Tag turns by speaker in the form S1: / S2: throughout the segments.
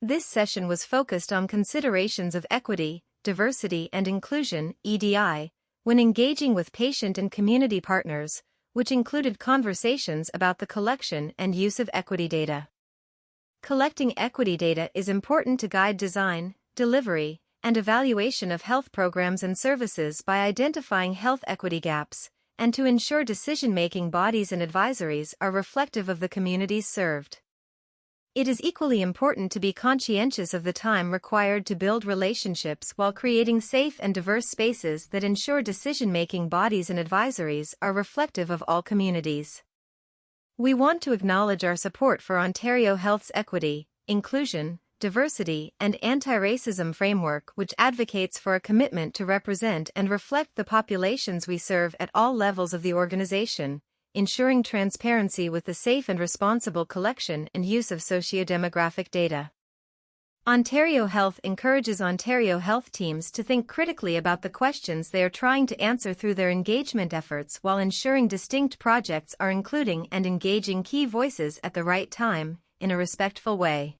S1: This session was focused on considerations of equity, diversity and inclusion (EDI) when engaging with patient and community partners, which included conversations about the collection and use of equity data. Collecting equity data is important to guide design, delivery, and evaluation of health programs and services by identifying health equity gaps, and to ensure decision-making bodies and advisories are reflective of the communities served. It is equally important to be conscientious of the time required to build relationships while creating safe and diverse spaces that ensure decision-making bodies and advisories are reflective of all communities. We want to acknowledge our support for Ontario Health's equity, inclusion, diversity, and anti-racism framework, which advocates for a commitment to represent and reflect the populations we serve at all levels of the organization, ensuring transparency with the safe and responsible collection and use of socio-demographic data. Ontario Health encourages Ontario Health teams to think critically about the questions they are trying to answer through their engagement efforts while ensuring distinct projects are including and engaging key voices at the right time, in a respectful way.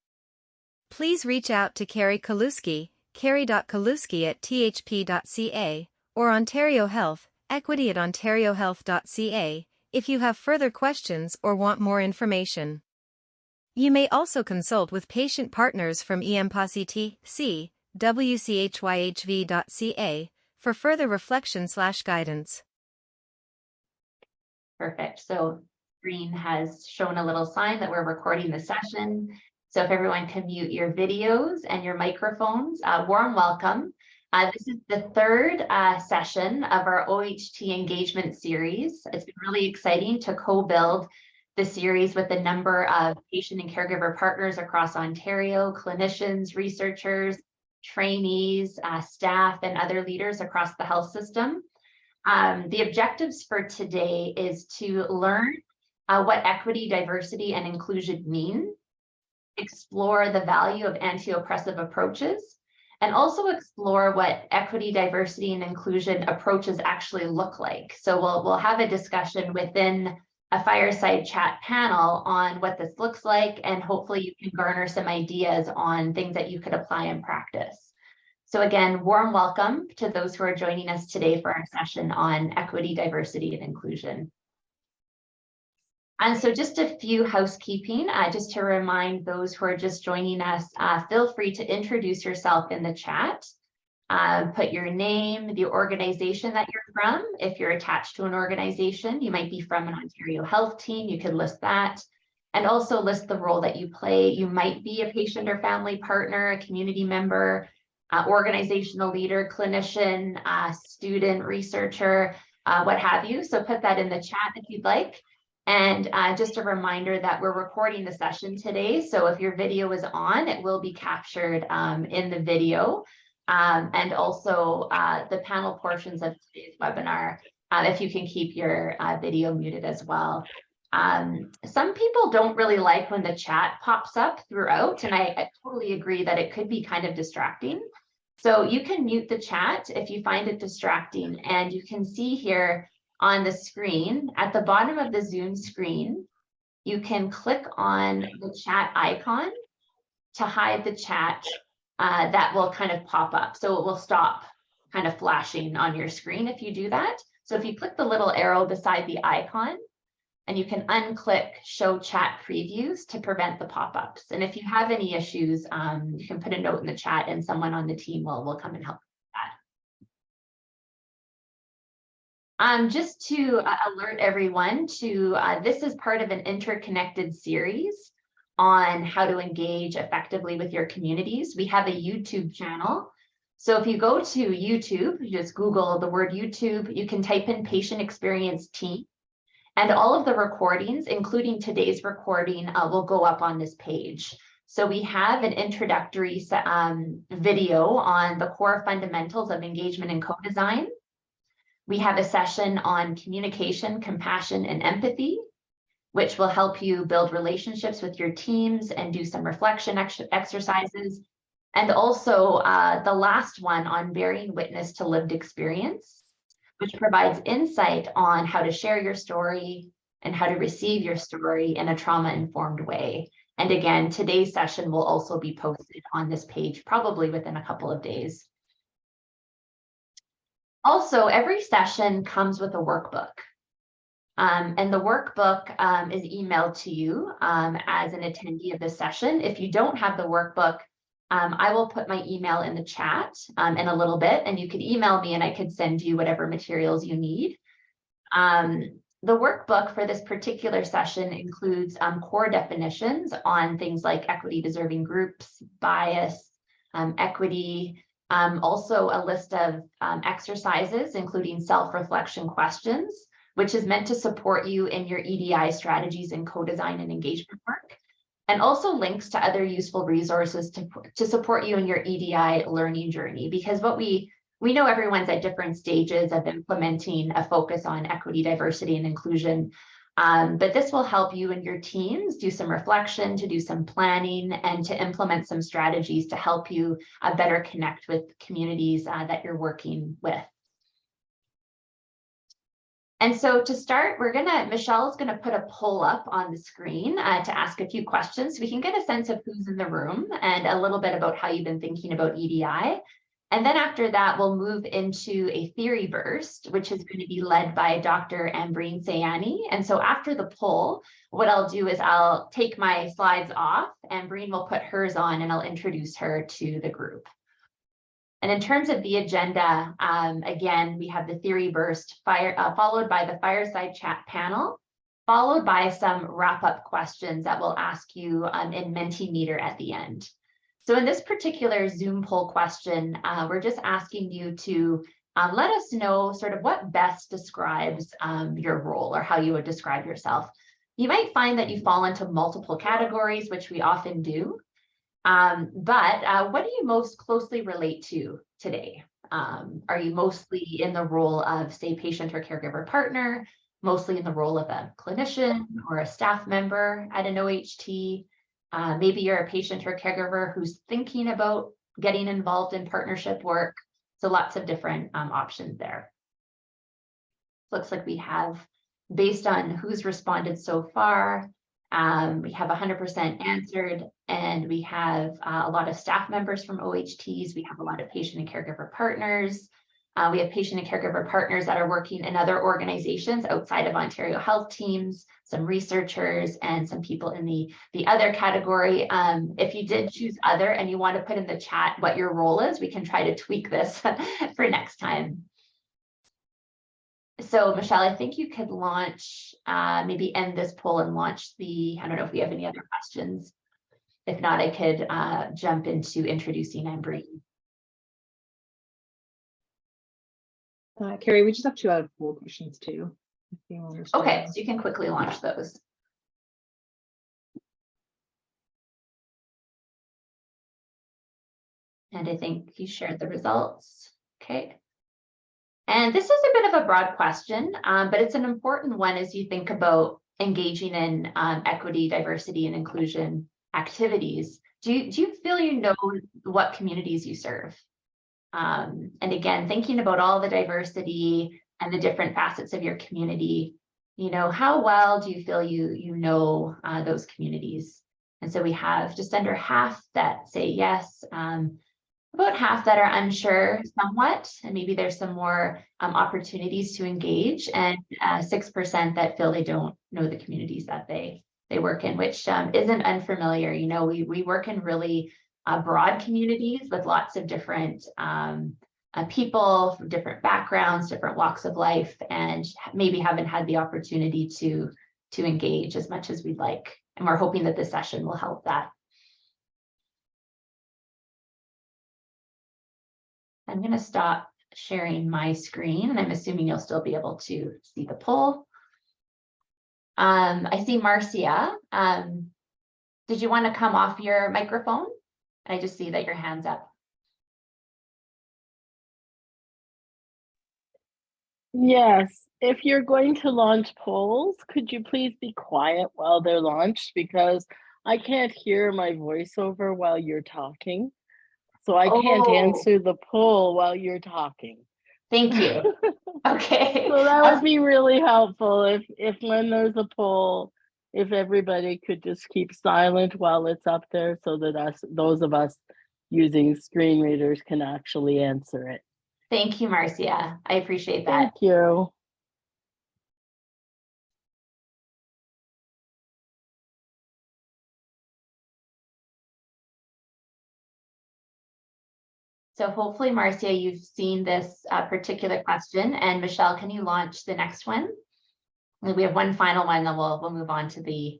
S1: Please reach out to Carrie Kaluski, carrie.kaluski@thp.ca, or Ontario Health, equity@ontariohealth.ca, if you have further questions or want more information. You may also consult with patient partners from EMPACT, wchyhv.ca, for further reflection/guidance.
S2: Perfect. So screen has shown a little sign that we're recording the session. So if everyone can mute your videos and your microphones, warm welcome. This is the third session of our OHT engagement series. It's been really exciting to co-build the series with a number of patient and caregiver partners across Ontario, clinicians, researchers, trainees, staff, and other leaders across the health system. The objectives for today is to learn what equity, diversity, and inclusion mean, explore the value of anti-oppressive approaches, and also explore what equity, diversity, and inclusion approaches actually look like. So we'll have a discussion within a fireside chat panel on what this looks like, and hopefully you can garner some ideas on things that you could apply in practice. So again, warm welcome to those who are joining us today for our session on equity, diversity, and inclusion. And so just a few housekeeping, just to remind those who are just joining us, feel free to introduce yourself in the chat. Put your name, the organization that you're from. If you're attached to an organization, you might be from an Ontario Health team, you could list that. And also list the role that you play. You might be a patient or family partner, a community member, organizational leader, clinician, student, researcher, what have you. So put that in the chat if you'd like. And just a reminder that we're recording the session today. So if your video is on, it will be captured in the video. And also the panel portions of today's webinar, if you can keep your video muted as well. Some people don't really like when the chat pops up throughout, and I totally agree that it could be kind of distracting. So you can mute the chat if you find it distracting, and you can see here on the screen, at the bottom of the Zoom screen, you can click on the chat icon to hide the chat that will kind of pop up. So it will stop kind of flashing on your screen if you do that. So if you click the little arrow beside the icon, and you can unclick show chat previews to prevent the pop-ups. And if you have any issues, you can put a note in the chat and someone on the team will come and help with that. Just to alert everyone to, this is part of an interconnected series on how to engage effectively with your communities. We have a YouTube channel. So if you go to YouTube, you just Google the word YouTube, you can type in patient experience team, and all of the recordings, including today's recording, will go up on this page. So we have an introductory video on the core fundamentals of engagement and co-design. We have a session on communication, compassion, and empathy, which will help you build relationships with your teams and do some reflection exercises. And also the last one on bearing witness to lived experience, which provides insight on how to share your story and how to receive your story in a trauma-informed way. And again, today's session will also be posted on this page, probably within a couple of days. Also, every session comes with a workbook. And the workbook is emailed to you as an attendee of this session. If you don't have the workbook, I will put my email in the chat in a little bit, and you could email me and I could send you whatever materials you need. The workbook for this particular session includes core definitions on things like equity deserving groups, bias, equity, also a list of exercises, including self-reflection questions, which is meant to support you in your EDI strategies and co-design and engagement work, and also links to other useful resources to support you in your EDI learning journey. Because what we know everyone's at different stages of implementing a focus on equity, diversity, and inclusion. But this will help you and your teams do some reflection, to do some planning, and to implement some strategies to help you better connect with communities that you're working with. And so to start, Michelle's gonna put a poll up on the screen to ask a few questions so we can get a sense of who's in the room and a little bit about how you've been thinking about EDI. And then after that, we'll move into a theory burst, which is going to be led by Dr. Ambreen Sayani. And so after the poll, what I'll do is I'll take my slides off, Ambreen will put hers on, and I'll introduce her to the group. And in terms of the agenda, again, we have the theory burst followed by the fireside chat panel, followed by some wrap-up questions that we'll ask you in Mentimeter at the end. So in this particular Zoom poll question, we're just asking you to let us know sort of what best describes your role or how you would describe yourself. You might find that you fall into multiple categories, which we often do. But what do you most closely relate to today? Are you mostly in the role of, say, patient or caregiver partner, mostly in the role of a clinician or a staff member at an OHT? Maybe you're a patient or caregiver who's thinking about getting involved in partnership work. So lots of different options there. Looks like we have, based on who's responded so far, we have 100% answered, and we have a lot of staff members from OHTs. We have a lot of patient and caregiver partners. We have patient and caregiver partners that are working in other organizations outside of Ontario Health Teams, some researchers, and some people in the other category. If you did choose other and you want to put in the chat what your role is, we can try to tweak this for next time. So Michelle, I think you could launch, maybe end this poll and launch I don't know if we have any other questions. If not, I could jump into introducing Ambreen.
S3: Carrie, we just have 2 out of 4 questions too.
S2: Okay, so you can quickly launch those. And I think you shared the results. Okay. And this is a bit of a broad question, but it's an important one as you think about engaging in equity, diversity, and inclusion activities. Do you feel you know what communities you serve? And again, thinking about all the diversity and the different facets of your community, how well do you feel you know those communities? And so we have just under half that say yes, about half that are unsure somewhat, and maybe there's some more opportunities to engage, and 6% that feel they don't know the communities that they work in, which isn't unfamiliar. We work in really broad communities with lots of different people from different backgrounds, different walks of life, and maybe haven't had the opportunity to engage as much as we'd like. And we're hoping that this session will help that. I'm going to stop sharing my screen, and I'm assuming you'll still be able to see the poll. I see Marcia. Did you want to come off your microphone? I just see that your hand's up.
S4: Yes, if you're going to launch polls, could you please be quiet while they're launched, because I can't hear my voiceover while you're talking. So I can't answer the poll while you're talking.
S2: Thank you. Okay.
S4: So that would be really helpful if when there's a poll, if everybody could just keep silent while it's up there so that those of us using screen readers can actually answer it.
S2: Thank you, Marcia. I appreciate that.
S4: Thank you.
S2: So hopefully, Marcia, you've seen this particular question. And Michelle, can you launch the next one? We have one final one, then we'll move on to the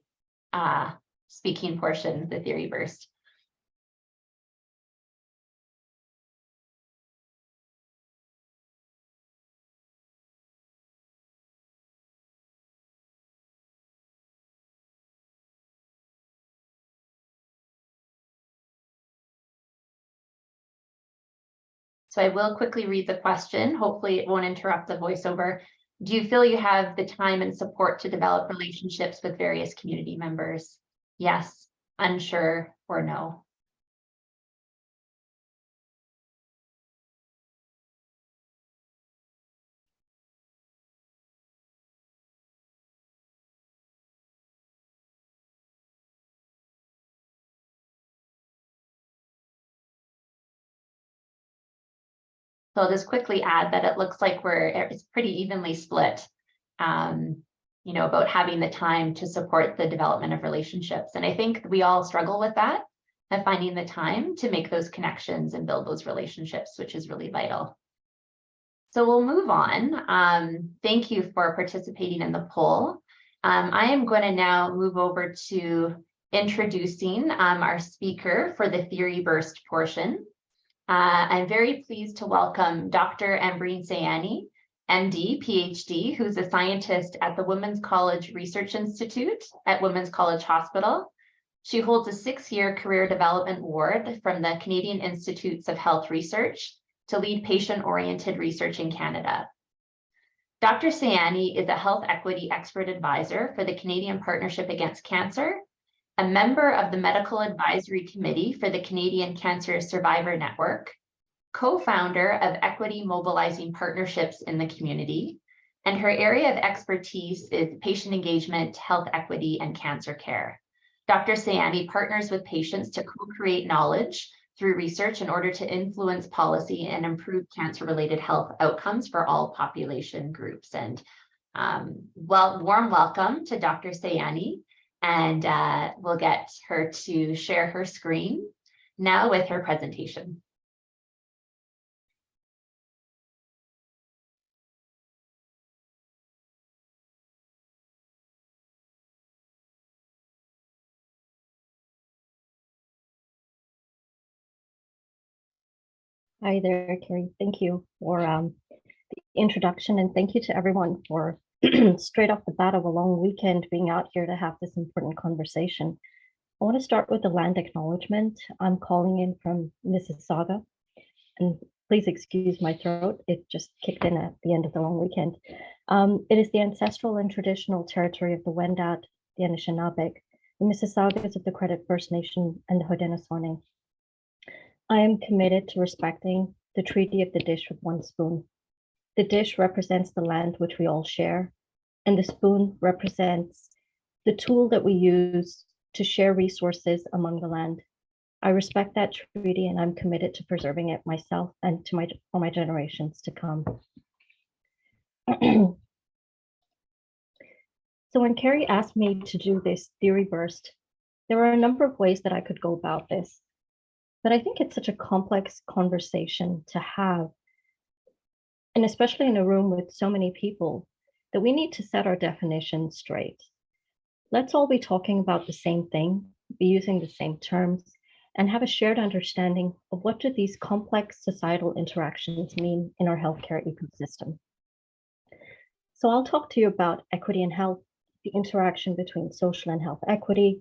S2: speaking portion, the theory burst. So I will quickly read the question. Hopefully it won't interrupt the voiceover. Do you feel you have the time and support to develop relationships with various community members? Yes, unsure, or no? So I'll just quickly add that it looks like it's pretty evenly split, about having the time to support the development of relationships. And I think we all struggle with that, and finding the time to make those connections and build those relationships, which is really vital. So we'll move on. Thank you for participating in the poll. I am going to now move over to introducing our speaker for the theory burst portion. I'm very pleased to welcome Dr. Ambreen Sayani, MD, PhD, who's a scientist at the Women's College Research Institute at Women's College Hospital. She holds a 6-year career development award from the Canadian Institutes of Health Research to lead patient-oriented research in Canada. Dr. Sayani is a health equity expert advisor for the Canadian Partnership Against Cancer, a member of the Medical Advisory Committee for the Canadian Cancer Survivor Network, co-founder of Equity Mobilizing Partnerships in the Community, and her area of expertise is patient engagement, health equity, and cancer care. Dr. Sayani partners with patients to co-create knowledge through research in order to influence policy and improve cancer-related health outcomes for all population groups. And warm welcome to Dr. Sayani. And we'll get her to share her screen now with her presentation.
S5: Hi there, Carrie. Thank you for the introduction, and thank you to everyone for straight off the bat of a long weekend being out here to have this important conversation. I want to start with the land acknowledgement. I'm calling in from Mississauga, and please excuse my throat. It just kicked in at the end of the long weekend. It is the ancestral and traditional territory of the Wendat, the Anishinaabe, the Mississaugas of the Credit First Nation, and the Haudenosaunee. I am committed to respecting the Treaty of the Dish with One Spoon. The dish represents the land which we all share, and the spoon represents the tool that we use to share resources among the land. I respect that treaty, and I'm committed to preserving it myself and for my generations to come. So when Carrie asked me to do this theory burst, there were a number of ways that I could go about this. But I think it's such a complex conversation to have, and especially in a room with so many people, that we need to set our definitions straight. Let's all be talking about the same thing, be using the same terms, and have a shared understanding of what do these complex societal interactions mean in our healthcare ecosystem. So I'll talk to you about equity in health, the interaction between social and health equity,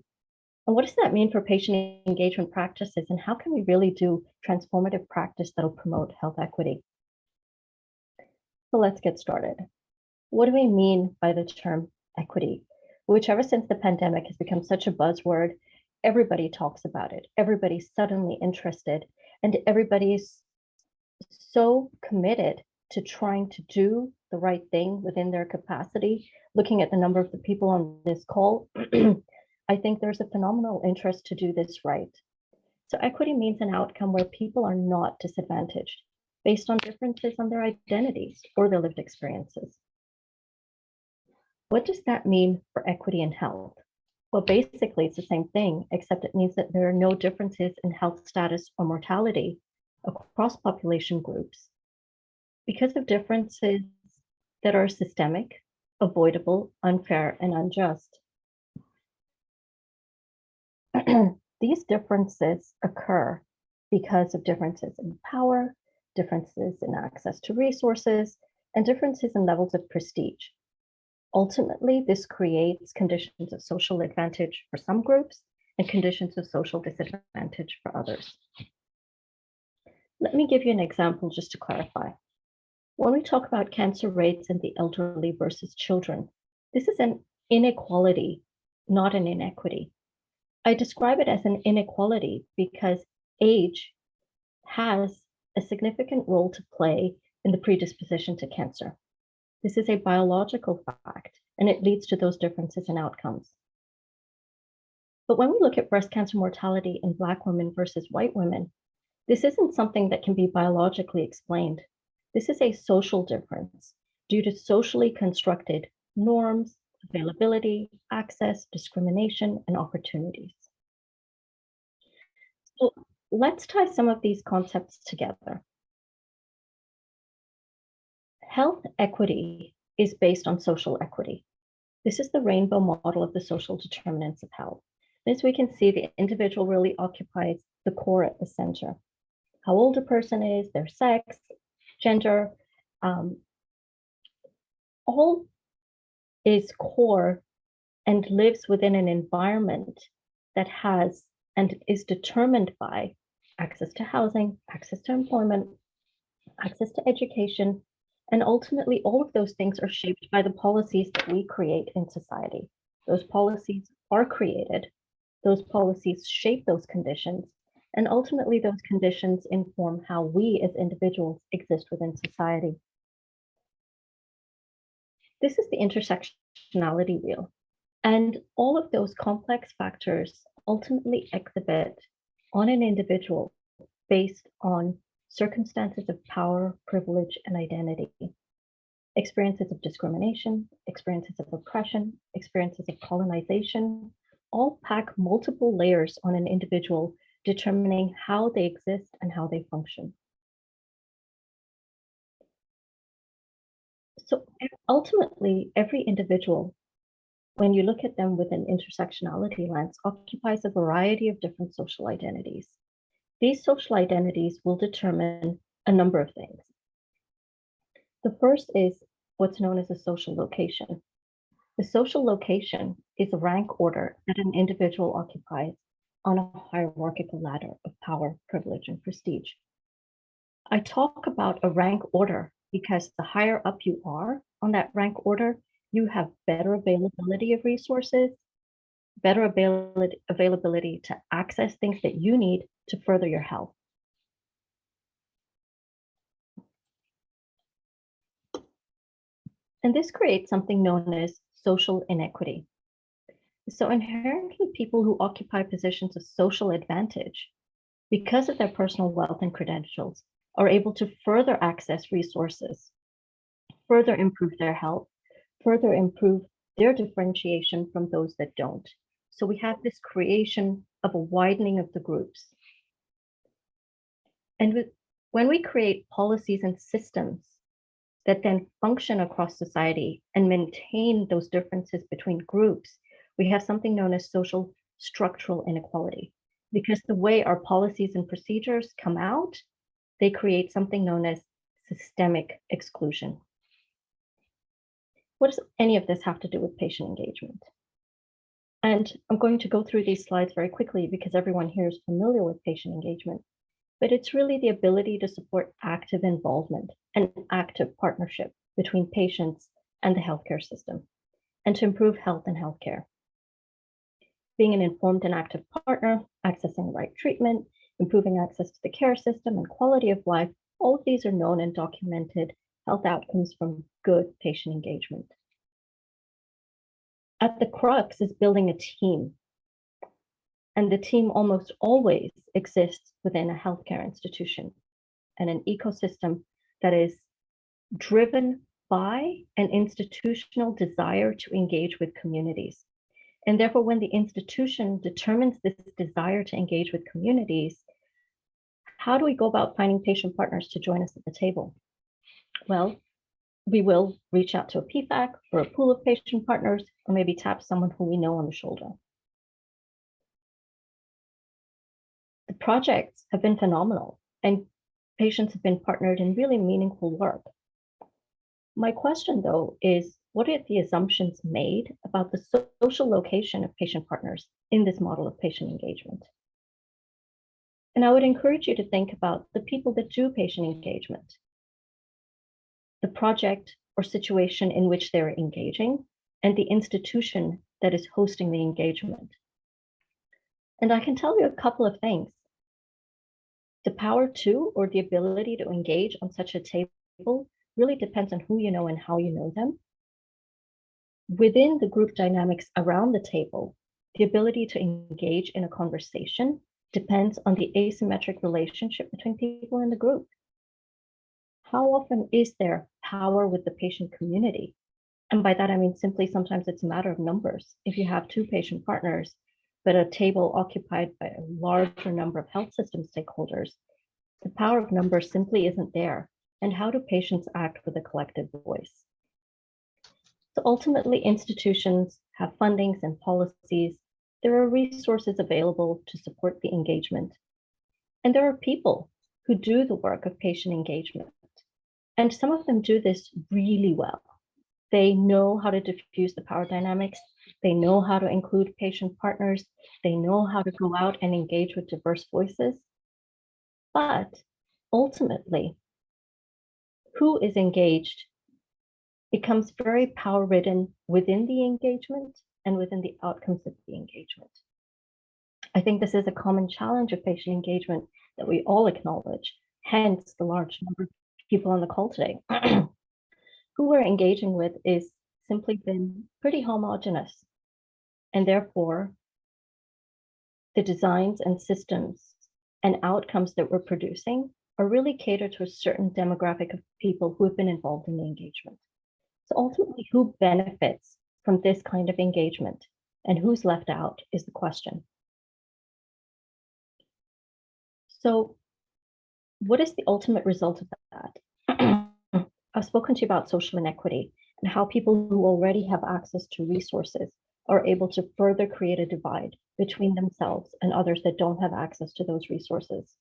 S5: and what does that mean for patient engagement practices, and how can we really do transformative practice that'll promote health equity? So let's get started. What do we mean by the term equity, which ever since the pandemic has become such a buzzword? Everybody talks about it. Everybody's suddenly interested, and everybody's so committed to trying to do the right thing within their capacity. Looking at the number of the people on this call, I think there's a phenomenal interest to do this right. So equity means an outcome where people are not disadvantaged based on differences on their identities or their lived experiences. What does that mean for equity in health? Well, basically, it's the same thing, except it means that there are no differences in health status or mortality across population groups because of differences that are systemic, avoidable, unfair, and unjust. These differences occur because of differences in power, differences in access to resources, and differences in levels of prestige. Ultimately, this creates conditions of social advantage for some groups and conditions of social disadvantage for others. Let me give you an example just to clarify. When we talk about cancer rates in the elderly versus children, this is an inequality, not an inequity. I describe it as an inequality because age has a significant role to play in the predisposition to cancer. This is a biological fact, and it leads to those differences in outcomes. But when we look at breast cancer mortality in Black women versus white women, this isn't something that can be biologically explained. This is a social difference due to socially constructed norms, availability, access, discrimination, and opportunities. So let's tie some of these concepts together. Health equity is based on social equity. This is the rainbow model of the social determinants of health. As we can see, the individual really occupies the core at the center. How old a person is, their sex, gender, all is core and lives within an environment that has and is determined by access to housing, access to employment, access to education, and ultimately all of those things are shaped by the policies that we create in society. Those policies are created, those policies shape those conditions, and ultimately those conditions inform how we as individuals exist within society. This is the intersectionality wheel. And all of those complex factors ultimately exhibit on an individual based on circumstances of power, privilege, and identity. Experiences of discrimination, experiences of oppression, experiences of colonization, all pack multiple layers on an individual, determining how they exist and how they function. So ultimately, every individual, when you look at them with an intersectionality lens, occupies a variety of different social identities. These social identities will determine a number of things. The first is what's known as a social location. The social location is a rank order that an individual occupies on a hierarchical ladder of power, privilege, and prestige. I talk about a rank order because the higher up you are on that rank order, you have better availability of resources, better availability to access things that you need to further your health. And this creates something known as social inequity. So inherently, people who occupy positions of social advantage, because of their personal wealth and credentials, are able to further access resources, further improve their health, further improve their differentiation from those that don't. So we have this creation of a widening of the groups. And when we create policies and systems that then function across society and maintain those differences between groups, we have something known as social structural inequality. Because the way our policies and procedures come out, they create something known as systemic exclusion. What does any of this have to do with patient engagement? And I'm going to go through these slides very quickly because everyone here is familiar with patient engagement, but it's really the ability to support active involvement and active partnership between patients and the healthcare system, and to improve health and healthcare. Being an informed and active partner, accessing the right treatment, improving access to the care system and quality of life, all of these are known and documented health outcomes from good patient engagement. At the crux is building a team. And the team almost always exists within a healthcare institution and an ecosystem that is driven by an institutional desire to engage with communities. And therefore, when the institution determines this desire to engage with communities, how do we go about finding patient partners to join us at the table? Well, we will reach out to a PFAC or a pool of patient partners, or maybe tap someone who we know on the shoulder. The projects have been phenomenal, and patients have been partnered in really meaningful work. My question, though, is what are the assumptions made about the social location of patient partners in this model of patient engagement? And I would encourage you to think about the people that do patient engagement, the project or situation in which they're engaging, and the institution that is hosting the engagement. And I can tell you a couple of things. The power to, or the ability to engage on such a table really depends on who you know and how you know them. Within the group dynamics around the table, the ability to engage in a conversation depends on the asymmetric relationship between people in the group. How often is there power with the patient community? And by that, I mean simply sometimes it's a matter of numbers. If you have two patient partners, but a table occupied by a larger number of health system stakeholders, the power of numbers simply isn't there. And how do patients act with a collective voice? So ultimately, institutions have fundings and policies. There are resources available to support the engagement. And there are people who do the work of patient engagement. And some of them do this really well. They know how to diffuse the power dynamics. They know how to include patient partners. They know how to go out and engage with diverse voices. But ultimately, who is engaged becomes very power-ridden within the engagement and within the outcomes of the engagement. I think this is a common challenge of patient engagement that we all acknowledge, hence the large number of people on the call today. Who we're engaging with is simply been pretty homogenous, and therefore the designs and systems and outcomes that we're producing are really catered to a certain demographic of people who have been involved in the engagement. So ultimately, who benefits from this kind of engagement and who's left out is the question. So what is the ultimate result of that? I've spoken to you about social inequity and how people who already have access to resources are able to further create a divide between themselves and others that don't have access to those resources.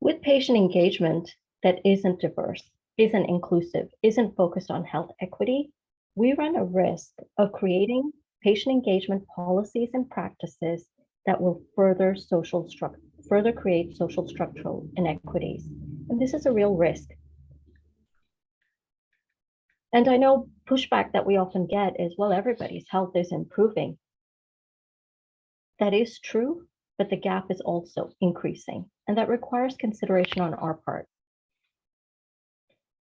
S5: With patient engagement that isn't diverse, isn't inclusive, isn't focused on health equity, we run a risk of creating patient engagement policies and practices that will further create social structural inequities. And this is a real risk. And I know pushback that we often get is, well, everybody's health is improving. That is true, but the gap is also increasing, and that requires consideration on our part.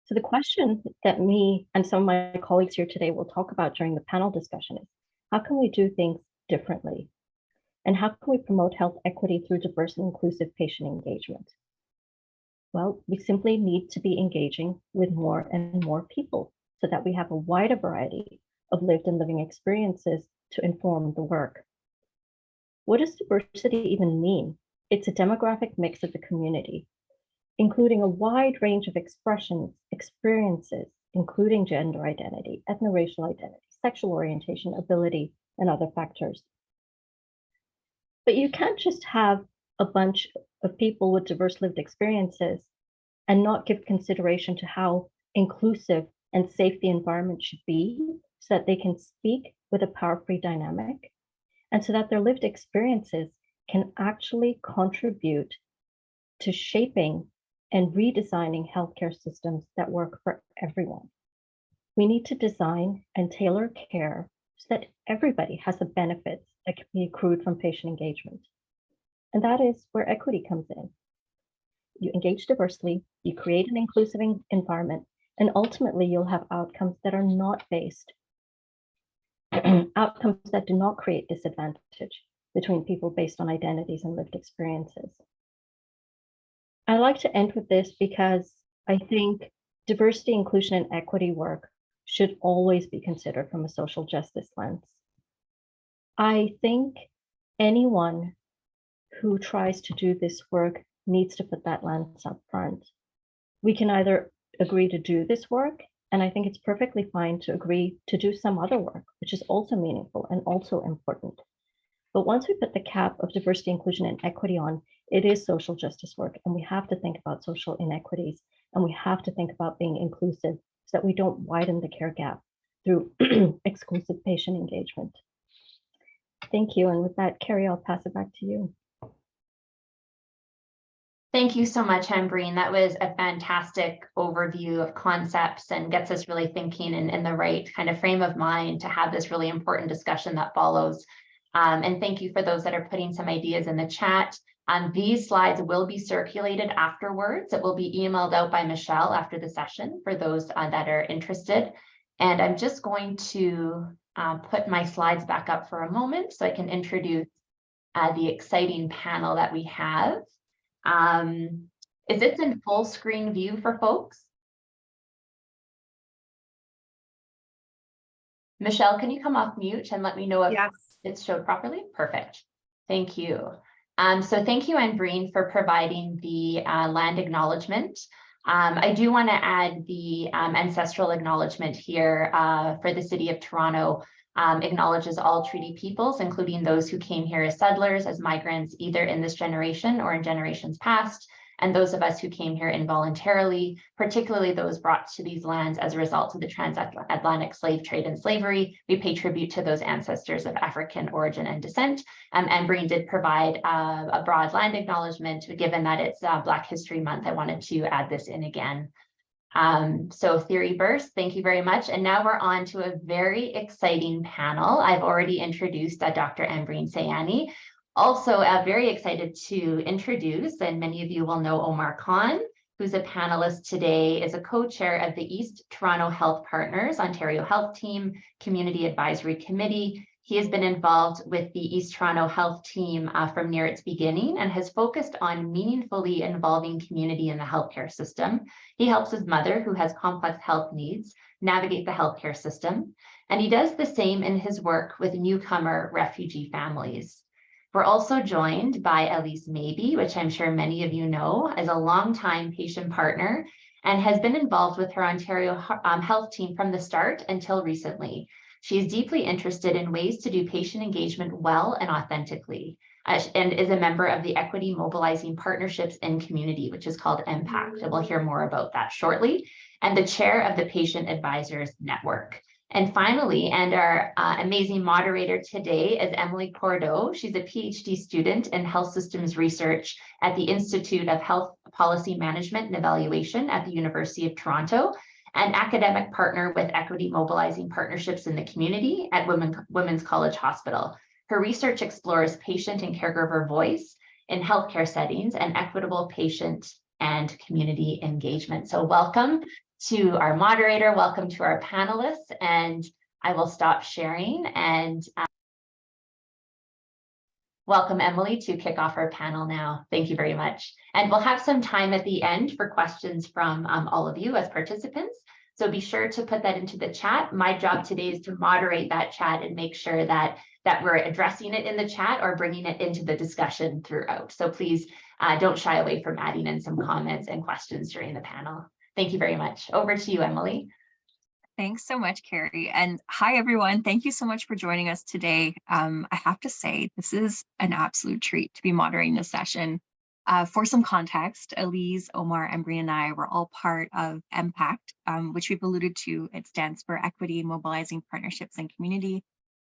S5: So the question that me and some of my colleagues here today will talk about during the panel discussion is, how can we do things differently? And how can we promote health equity through diverse and inclusive patient engagement? Well, we simply need to be engaging with more and more people so that we have a wider variety of lived and living experiences to inform the work. What does diversity even mean? It's a demographic mix of the community, including a wide range of expressions, experiences, including gender identity, ethno-racial identity, sexual orientation, ability, and other factors. But you can't just have a bunch of people with diverse lived experiences and not give consideration to how inclusive and safe the environment should be so that they can speak with a power-free dynamic and so that their lived experiences can actually contribute to shaping and redesigning healthcare systems that work for everyone. We need to design and tailor care so that everybody has the benefits that can be accrued from patient engagement. And that is where equity comes in. you engage diversely, you create an inclusive environment, and ultimately you'll have outcomes that are not based, outcomes that do not create disadvantage between people based on identities and lived experiences. I like to end with this because I think diversity, inclusion, and equity work should always be considered from a social justice lens. I think anyone who tries to do this work needs to put that lens up front. We can either agree to do this work, and I think it's perfectly fine to agree to do some other work, which is also meaningful and also important. But once we put the cap of diversity, inclusion, and equity on, it is social justice work, and we have to think about social inequities, and we have to think about being inclusive so that we don't widen the care gap through exclusive patient engagement. Thank you, and with that, Carrie, I'll pass it back to you.
S2: Thank you so much, Ambreen. That was a fantastic overview of concepts and gets us really thinking in the right kind of frame of mind to have this really important discussion that follows. And thank you for those that are putting some ideas in the chat. These slides will be circulated afterwards. It will be emailed out by Michelle after the session for those that are interested. And I'm just going to put my slides back up for a moment so I can introduce the exciting panel that we have. Is this in full screen view for folks? Michelle, can you come off mute and let me know if it's showed properly? Perfect. Thank you. So thank you, Ambreen, for providing the land acknowledgement. I do want to add the ancestral acknowledgement here for the City of Toronto. Acknowledges all treaty peoples, including those who came here as settlers, as migrants, either in this generation or in generations past, and those of us who came here involuntarily, particularly those brought to these lands as a result of the transatlantic slave trade and slavery. We pay tribute to those ancestors of African origin and descent. Ambreen did provide a broad land acknowledgement. Given that it's Black History Month, I wanted to add this in again. So Theory Burst, thank you very much. And now we're on to a very exciting panel. I've already introduced Dr. Ambreen Sayani. Also very excited to introduce, and many of you will know Omar Khan, who's a panelist today, is a co-chair of the East Toronto Health Partners Ontario Health Team Community Advisory Committee. He has been involved with the East Toronto Health Team from near its beginning and has focused on meaningfully involving community in the healthcare system. He helps his mother, who has complex health needs, navigate the healthcare system. And he does the same in his work with newcomer refugee families. We're also joined by Elise Maybe, which I'm sure many of you know as a longtime patient partner and has been involved with her Ontario Health Team from the start until recently. She is deeply interested in ways to do patient engagement well and authentically, and is a member of the Equity Mobilizing Partnerships in Community, which is called MPACT, and we'll hear more about that shortly, and the chair of the Patient Advisors Network. And finally, and our amazing moderator today is Emily Cordeau. She's a PhD student in health systems research at the Institute of Health Policy Management and Evaluation at the University of Toronto, and academic partner with Equity Mobilizing Partnerships in the Community at Women's College Hospital. Her research explores patient and caregiver voice in healthcare settings and equitable patient and community engagement. So welcome to our moderator, welcome to our panelists, and I will stop sharing and welcome Emily to kick off our panel now. Thank you very much. And we'll have some time at the end for questions from all of you as participants. So be sure to put that into the chat. My job today is to moderate that chat and make sure that we're addressing it in the chat or bringing it into the discussion throughout. So please don't shy away from adding in some comments and questions during the panel. Thank you very much. Over to you, Emily.
S6: Thanks so much, Carrie. And hi, everyone. Thank you so much for joining us today. I have to say, this is an absolute treat to be moderating this session. For some context, Elise, Omar, Ambreen, and I were all part of MPACT, which we've alluded to. It stands for Equity Mobilizing Partnerships and Community.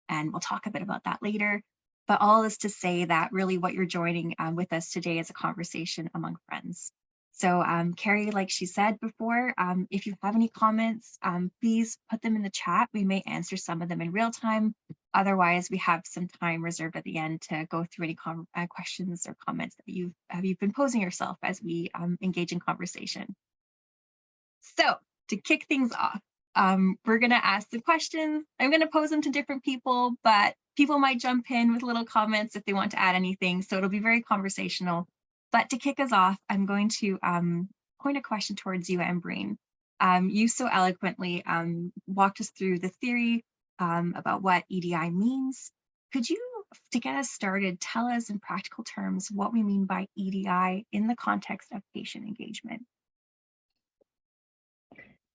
S6: And we'll talk a bit about that later. But all is to say that really what you're joining with us today is a conversation among friends. So Carrie, like she said before, if you have any comments, please put them in the chat. We may answer some of them in real time. Otherwise, we have some time reserved at the end to go through any questions or comments that you've been posing yourself as we engage in conversation. So to kick things off, we're going to ask the questions. I'm going to pose them to different people, but people might jump in with little comments if they want to add anything. So it'll be very conversational. But to kick us off, I'm going to point a question towards you, Ambreen. You so eloquently walked us through the theory about what EDI means. Could you, to get us started, tell us in practical terms what we mean by EDI in the context of patient engagement?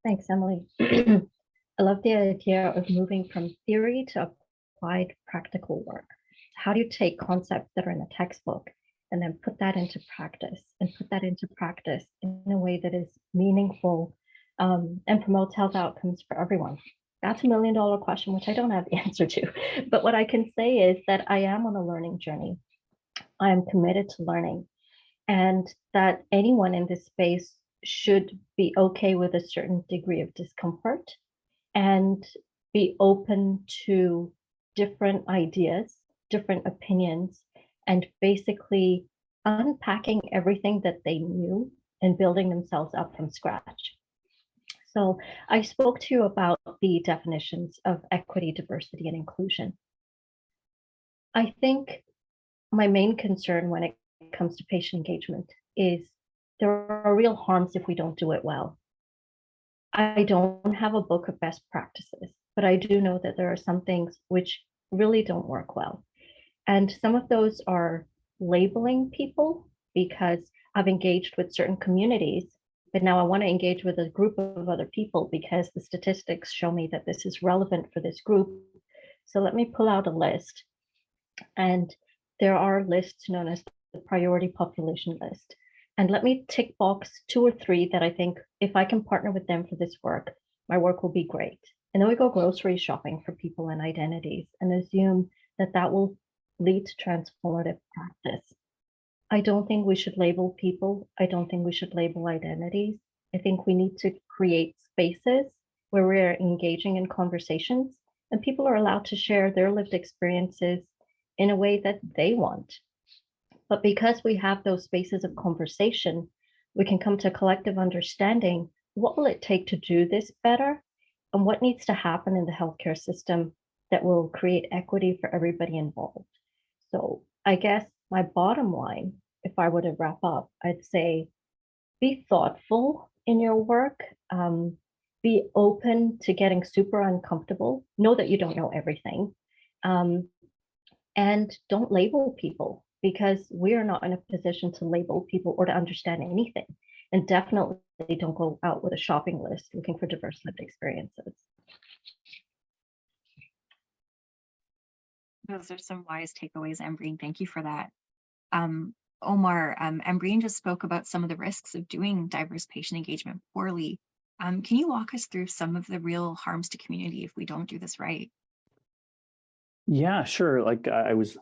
S5: Thanks, Emily. I love the idea of moving from theory to applied practical work. How do you take concepts that are in a textbook and then put that into practice in a way that is meaningful and promotes health outcomes for everyone? That's $1 million question, which I don't have the answer to. But what I can say is that I am on a learning journey. I am committed to learning, and that anyone in this space should be okay with a certain degree of discomfort and be open to different ideas, different opinions, and basically unpacking everything that they knew and building themselves up from scratch. So I spoke to you about the definitions of equity, diversity, and inclusion. I think my main concern when it comes to patient engagement is there are real harms if we don't do it well. I don't have a book of best practices, but I do know that there are some things which really don't work well. And some of those are labeling people, because I've engaged with certain communities, but now I want to engage with a group of other people because the statistics show me that this is relevant for this group. So let me pull out a list. And there are lists known as the priority population list. And let me tick box 2 or 3 that I think if I can partner with them for this work, my work will be great. And then we go grocery shopping for people and identities and assume that that will lead to transformative practice. I don't think we should label people. I don't think we should label identities. I think we need to create spaces where we're engaging in conversations and people are allowed to share their lived experiences in a way that they want. But because we have those spaces of conversation, we can come to collective understanding. What will it take to do this better? And what needs to happen in the healthcare system that will create equity for everybody involved? So I guess my bottom line, if I were to wrap up, I'd say be thoughtful in your work, be open to getting super uncomfortable, know that you don't know everything, and don't label people, because we are not in a position to label people or to understand anything. And definitely don't go out with a shopping list looking for diverse lived experiences.
S6: Those are some wise takeaways, Ambreen. Thank you for that. Omar, Ambreen just spoke about some of the risks of doing diverse patient engagement poorly. Can you walk us through some of the real harms to community if we don't do this right?
S7: Yeah, sure. Like I was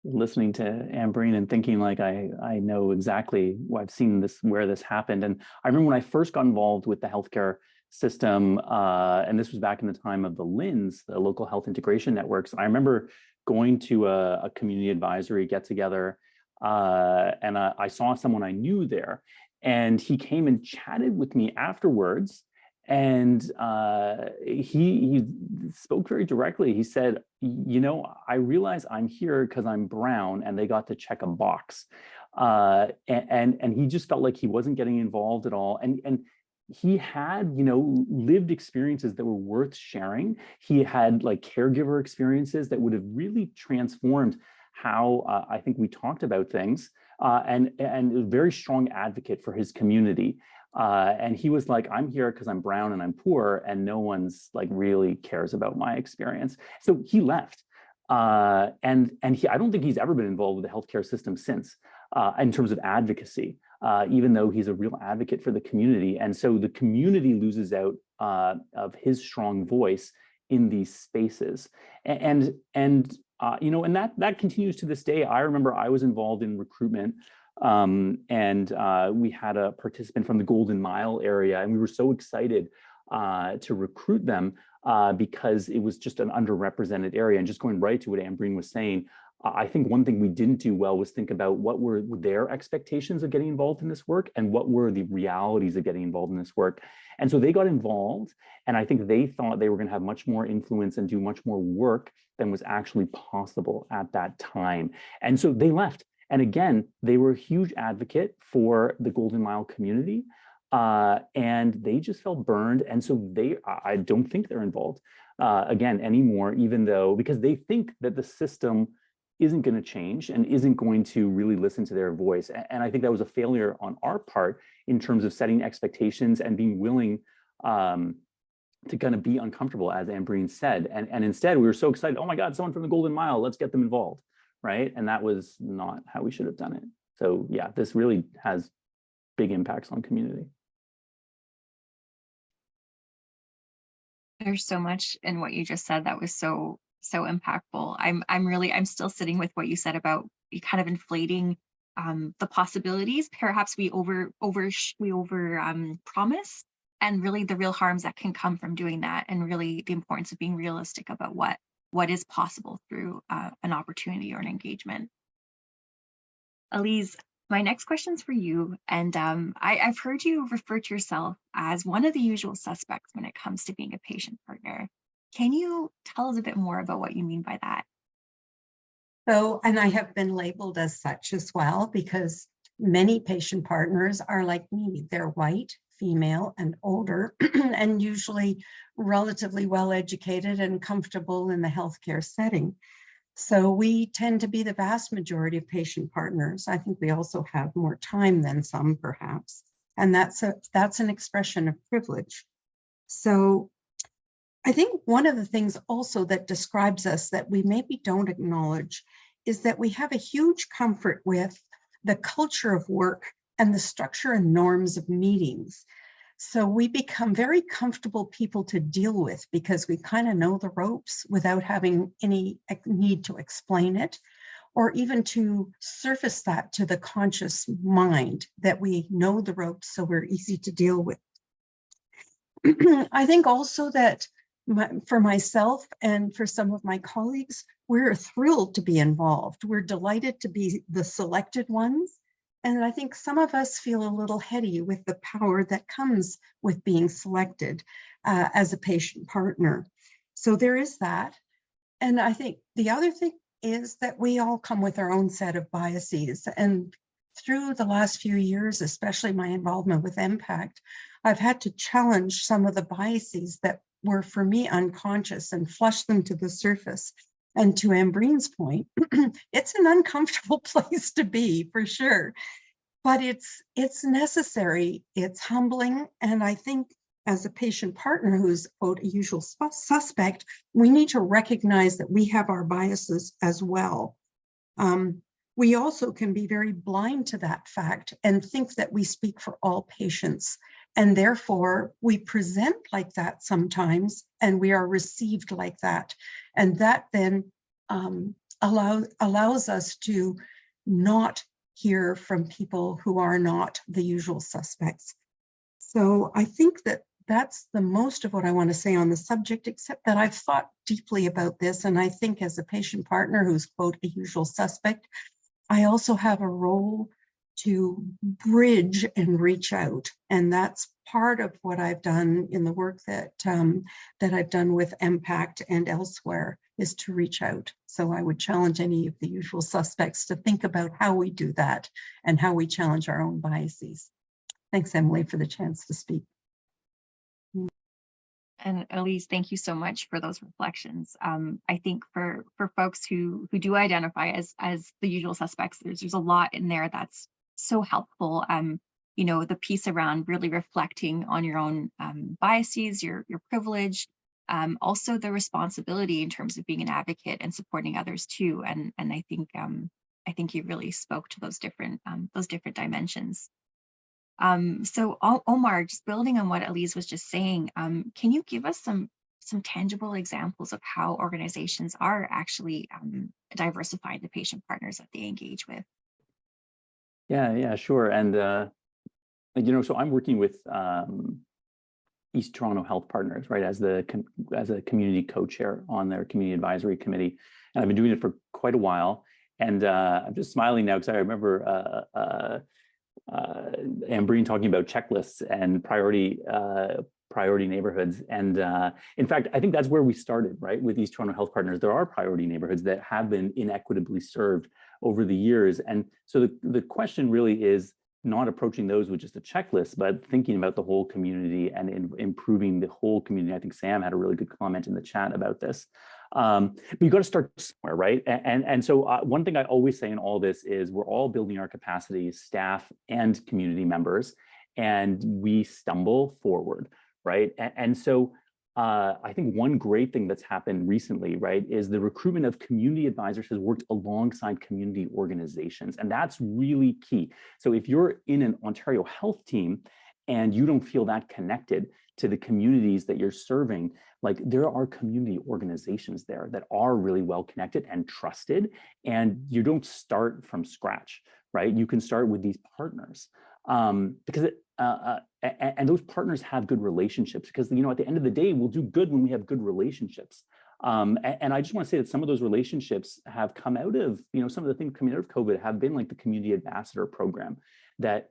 S7: listening to Ambreen and thinking like I know exactly, I've seen this, where this happened. And I remember when I first got involved with the healthcare system, and this was back in the time of the LHINs, the local health integration networks. I remember going to a community advisory get together, and I saw someone I knew there, and he came and chatted with me afterwards. And he spoke very directly. He said, you know, I realize I'm here because I'm brown and they got to check a box. And he just felt like he wasn't getting involved at all. And he had, you know, lived experiences that were worth sharing. He had like caregiver experiences that would have really transformed how I think we talked about things, and a very strong advocate for his community. And he was like, I'm here because I'm brown and I'm poor and no one's like really cares about my experience. So he left. And I don't think he's ever been involved with the healthcare system since, in terms of advocacy, even though he's a real advocate for the community. And so the community loses out of his strong voice in these spaces. And you know, and that continues to this day. I remember I was involved in recruitment We had a participant from the Golden Mile area, and we were so excited to recruit them because it was just an underrepresented area. And just going right to what Ambreen was saying, I think one thing we didn't do well was think about what were their expectations of getting involved in this work and what were the realities of getting involved in this work. And so they got involved, and I think they thought they were going to have much more influence and do much more work than was actually possible at that time. And so they left. And again, they were a huge advocate for the Golden Mile community, and they just felt burned. And so I don't think they're involved again anymore, even though, because they think that the system isn't going to change and isn't going to really listen to their voice. And I think that was a failure on our part in terms of setting expectations and being willing to kind of be uncomfortable, as Ambreen said. And instead, we were so excited, oh my God, someone from the Golden Mile, let's get them involved, right? And that was not how we should have done it. So yeah, this really has big impacts on community.
S6: There's so much in what you just said that was so impactful. I'm still sitting with what you said about kind of inflating the possibilities. Perhaps we over promise, and really the real harms that can come from doing that, and really the importance of being realistic about what is possible through an opportunity or an engagement. Elise, my next question's for you, and I've heard you refer to yourself as one of the usual suspects when it comes to being a patient partner. Can you tell us a bit more about what you mean by that?
S8: So, and I have been labeled as such as well, because many patient partners are like me. They're white, female, and older, and usually relatively well-educated and comfortable in the healthcare setting. So we tend to be the vast majority of patient partners. I think we also have more time than some, perhaps, and that's an expression of privilege. So I think one of the things also that describes us that we maybe don't acknowledge is that we have a huge comfort with the culture of work and the structure and norms of meetings. So we become very comfortable people to deal with because we kind of know the ropes without having any need to explain it, or even to surface that to the conscious mind that we know the ropes, so we're easy to deal with. I think also that for myself and for some of my colleagues, we're thrilled to be involved. We're delighted to be the selected ones. And I think some of us feel a little heady with the power that comes with being selected as a patient partner. So there is that. And I think the other thing is that we all come with our own set of biases. And through the last few years, especially my involvement with Impact, I've had to challenge some of the biases that were for me unconscious and flush them to the surface. And to Ambreen's point, it's an uncomfortable place to be, for sure, but it's necessary, it's humbling. And I think as a patient partner who's, quote, a usual suspect, we need to recognize that we have our biases as well. We also can be very blind to that fact and think that we speak for all patients. And therefore, we present like that sometimes, and we are received like that. And that then allows us to not hear from people who are not the usual suspects. So I think that that's the most of what I want to say on the subject, except that I've thought deeply about this. And I think as a patient partner who's, quote, a usual suspect, I also have a role to bridge and reach out. And that's part of what I've done in the work that I've done with Impact and elsewhere, is to reach out. So I would challenge any of the usual suspects to think about how we do that and how we challenge our own biases. Thanks, Emily, for the chance to speak.
S6: And Elise, thank you so much for those reflections. I think for folks who do identify as the usual suspects, there's a lot in there that's so helpful. You know, the piece around really reflecting on your own biases, your privilege, also the responsibility in terms of being an advocate and supporting others too. And I think you really spoke to those different dimensions. So Omar, just building on what Elise was just saying, can you give us some tangible examples of how organizations are actually diversifying the patient partners that they engage with?
S7: Yeah, sure. And, so I'm working with East Toronto Health Partners, right, as a community co-chair on their community advisory committee. And I've been doing it for quite a while. And I'm just smiling now because I remember Ambreen talking about checklists and priority neighborhoods. And in fact, I think that's where we started, right? With East Toronto Health Partners, there are priority neighborhoods that have been inequitably served over the years. And so the question really is not approaching those with just a checklist, but thinking about the whole community and improving the whole community. I think Sam had a really good comment in the chat about this. But you got to start somewhere, right? And so one thing I always say in all this is we're all building our capacities, staff and community members, and we stumble forward, right? And so I think one great thing that's happened recently, right, is the recruitment of community advisors has worked alongside community organizations, and that's really key. So if you're in an Ontario Health team and you don't feel that connected to the communities that you're serving, like there are community organizations there that are really well connected and trusted, and you don't start from scratch, right? You can start with these partners because and those partners have good relationships because, at the end of the day, we'll do good when we have good relationships. And I just want to say that some of those relationships have come out of, some of the things coming out of COVID have been like the community ambassador program that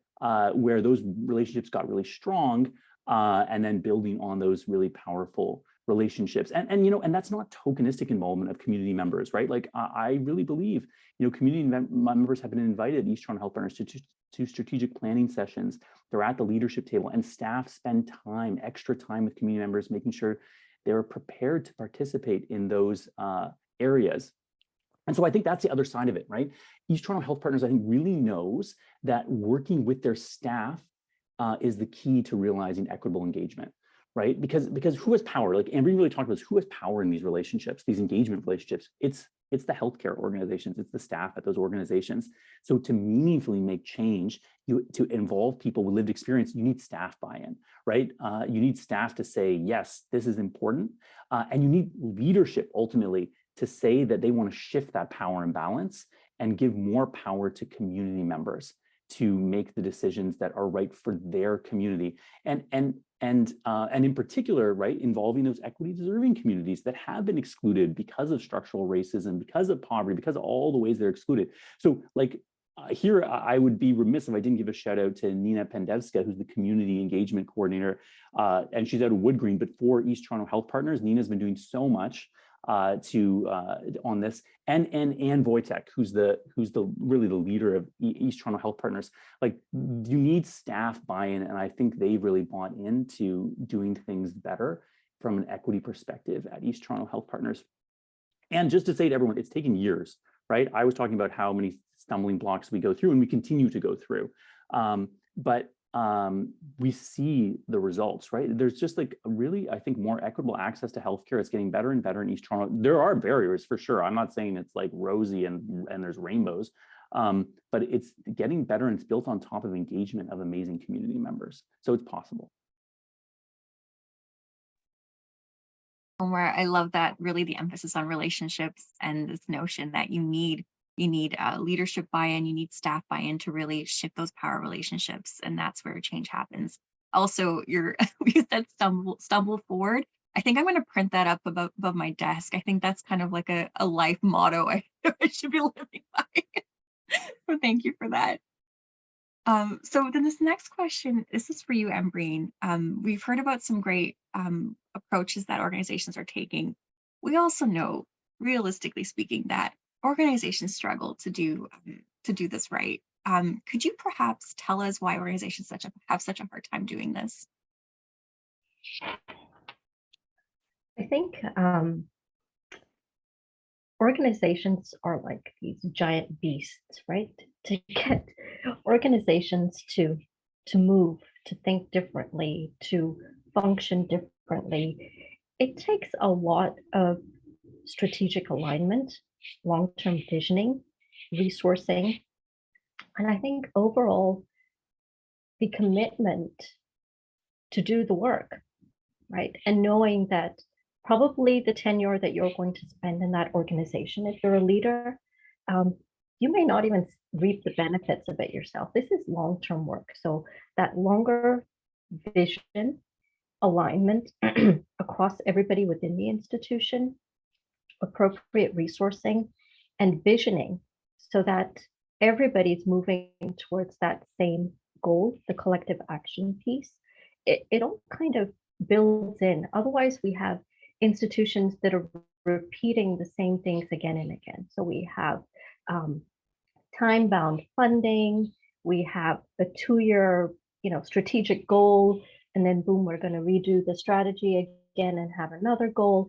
S7: where those relationships got really strong and then building on those really powerful relationships. And that's not tokenistic involvement of community members, right? Like I really believe, community members have been invited, East Toronto Health Partners, to strategic planning sessions. They're at the leadership table, and staff spend extra time with community members, making sure they're prepared to participate in those areas. And so I think that's the other side of it, right? East Toronto Health Partners, I think, really knows that working with their staff is the key to realizing equitable engagement, right? Because who has power? Like Ambreen really talked about this, who has power in these relationships, these engagement relationships? It's the healthcare organizations, it's the staff at those organizations. So to meaningfully make change, to involve people with lived experience, you need staff buy-in, right? You need staff to say, yes, this is important. And you need leadership ultimately to say that they want to shift that power imbalance and give more power to community members to make the decisions that are right for their community. And in particular, right, involving those equity deserving communities that have been excluded because of structural racism, because of poverty, because of all the ways they're excluded. So like here, I would be remiss if I didn't give a shout out to Nina Pendevska, who's the community engagement coordinator, and she's out of Wood Green, but for East Toronto Health Partners, Nina's been doing so much on this, and Anne Wojtek, who's really the leader of East Toronto Health Partners. Like you need staff buy-in, and I think they've really bought into doing things better from an equity perspective at East Toronto Health Partners. And just to say to everyone, it's taken years, right? I was talking about how many stumbling blocks we go through, and we continue to go through, but we see the results, right? There's just like really, I think, more equitable access to healthcare. It's getting better and better in East Toronto. There are barriers for sure. I'm not saying it's like rosy and there's rainbows, but it's getting better, and it's built on top of engagement of amazing community members. So it's possible.
S6: Where I love that, really the emphasis on relationships and this notion that you need leadership buy-in, you need staff buy-in to really shift those power relationships, and that's where change happens. Also, you said stumble forward. I think I'm going to print that up above my desk. I think that's kind of like a life motto I should be living by. So thank you for that. So then this next question, this is for you, Ambreen. We've heard about some great approaches that organizations are taking. We also know, realistically speaking, that organizations struggle to do this right. Could you perhaps tell us why organizations have such a hard time doing this?
S5: I think organizations are like these giant beasts, right? To get organizations to move, to think differently, to function differently, it takes a lot of strategic alignment, long-term visioning, resourcing, and I think overall the commitment to do the work, right? And knowing that probably the tenure that you're going to spend in that organization, if you're a leader, you may not even reap the benefits of it yourself. This is long-term work. So that longer vision, alignment across everybody within the institution, appropriate resourcing, and visioning so that everybody's moving towards that same goal, the collective action piece. It all kind of builds in. Otherwise, we have institutions that are repeating the same things again and again. So we have time-bound funding, we have a 2-year, strategic goal, and then boom, we're going to redo the strategy again and have another goal.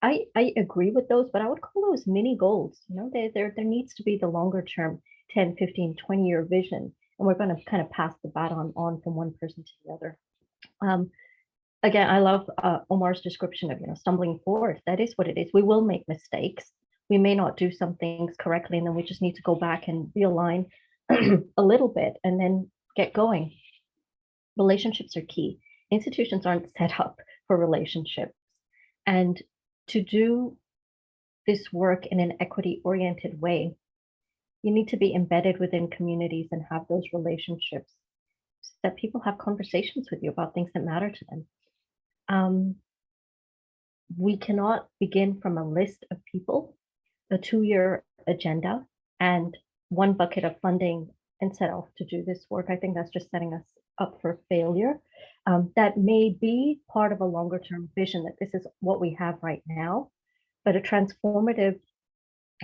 S5: I agree with those, but I would call those mini goals. There needs to be the longer term 10, 15, 20-year vision, and we're going to kind of pass the baton on from one person to the other. Again, I love Omar's description of stumbling forward. That is what it is. We will make mistakes. We may not do some things correctly, and then we just need to go back and realign a little bit and then get going. Relationships are key. Institutions aren't set up for relationships. And to do this work in an equity-oriented way, you need to be embedded within communities and have those relationships so that people have conversations with you about things that matter to them. We cannot begin from a list of people, a 2-year agenda, and one bucket of funding and set off to do this work. I think that's just setting us up for failure. That may be part of a longer term vision, that this is what we have right now, but a transformative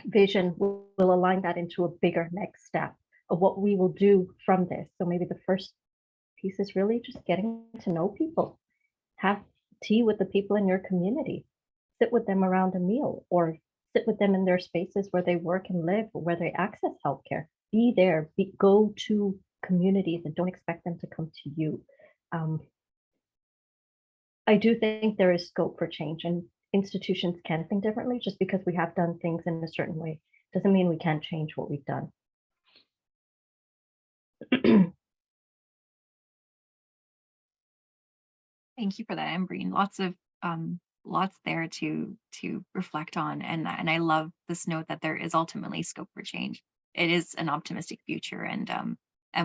S5: vision will align that into a bigger next step of what we will do from this. So maybe the first piece is really just getting to know people. Have tea with the people in your community, sit with them around a meal, or sit with them in their spaces where they work and live, or where they access healthcare. Be there, go to communities, and don't expect them to come to you. I do think there is scope for change, and institutions can think differently. Just because we have done things in a certain way doesn't mean we can't change what we've done.
S6: Thank you for that, Ambreen. Lots there to reflect on, and I love this note that there is ultimately scope for change. It is an optimistic future, and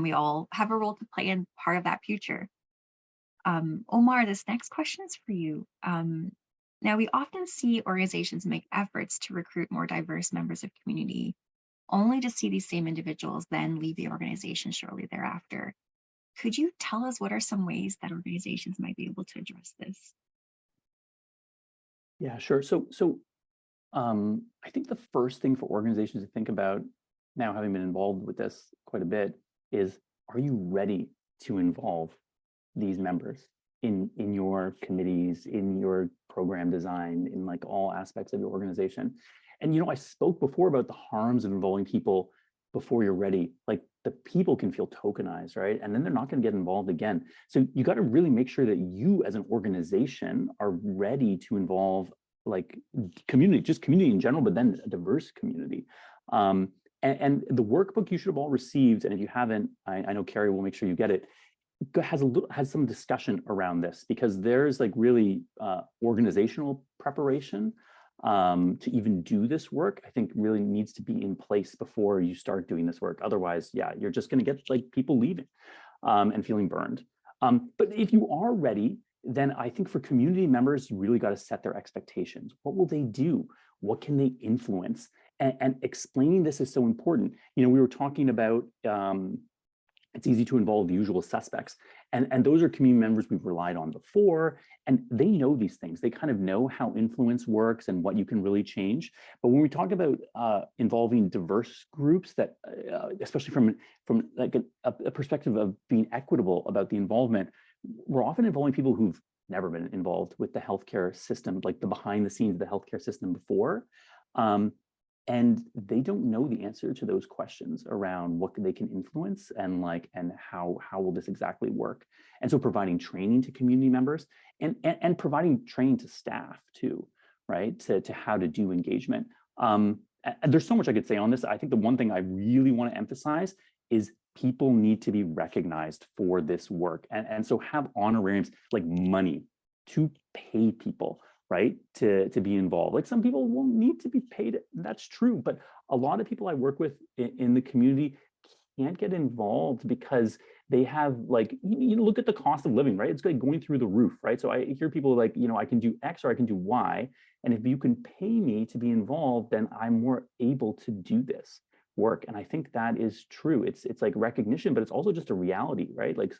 S6: we all have a role to play in part of that future. Omar, this next question is for you. Now, we often see organizations make efforts to recruit more diverse members of community, only to see these same individuals then leave the organization shortly thereafter. Could you tell us what are some ways that organizations might be able to address this?
S7: Yeah, sure. So I think the first thing for organizations to think about, now having been involved with this quite a bit, is, are you ready to involve these members in your committees, in your program design, in like all aspects of your organization? And I spoke before about the harms of involving people before you're ready. Like, the people can feel tokenized, right? And then they're not going to get involved again. So you got to really make sure that you as an organization are ready to involve like community, just community in general, but then a diverse community. And the workbook you should have all received, and if you haven't, I know Carrie will make sure you get it, has some discussion around this, because there's like really organizational preparation to even do this work. I think really needs to be in place before you start doing this work. Otherwise, yeah, you're just going to get like people leaving and feeling burned. But if you are ready, then I think for community members, you really got to set their expectations. What will they do? What can they influence? And explaining this is so important. We were talking about it's easy to involve the usual suspects. And those are community members we've relied on before, and they know these things. They kind of know how influence works and what you can really change. But when we talk about involving diverse groups, that especially from like a perspective of being equitable about the involvement, we're often involving people who've never been involved with the healthcare system, like the behind the scenes of the healthcare system before. And they don't know the answer to those questions around what they can influence and how will this exactly work. And so providing training to community members and providing training to staff too, right? To how to do engagement. And there's so much I could say on this. I think the one thing I really want to emphasize is people need to be recognized for this work. And so have honorariums, like money to pay people. right, to be involved. Like some people won't need to be paid. That's true. But a lot of people I work with in the community can't get involved because they have, like, you look at the cost of living, right? It's like going through the roof, right? So I hear people like, I can do X or I can do Y. And if you can pay me to be involved, then I'm more able to do this work. And I think that is true. It's like recognition, but it's also just a reality, right? Like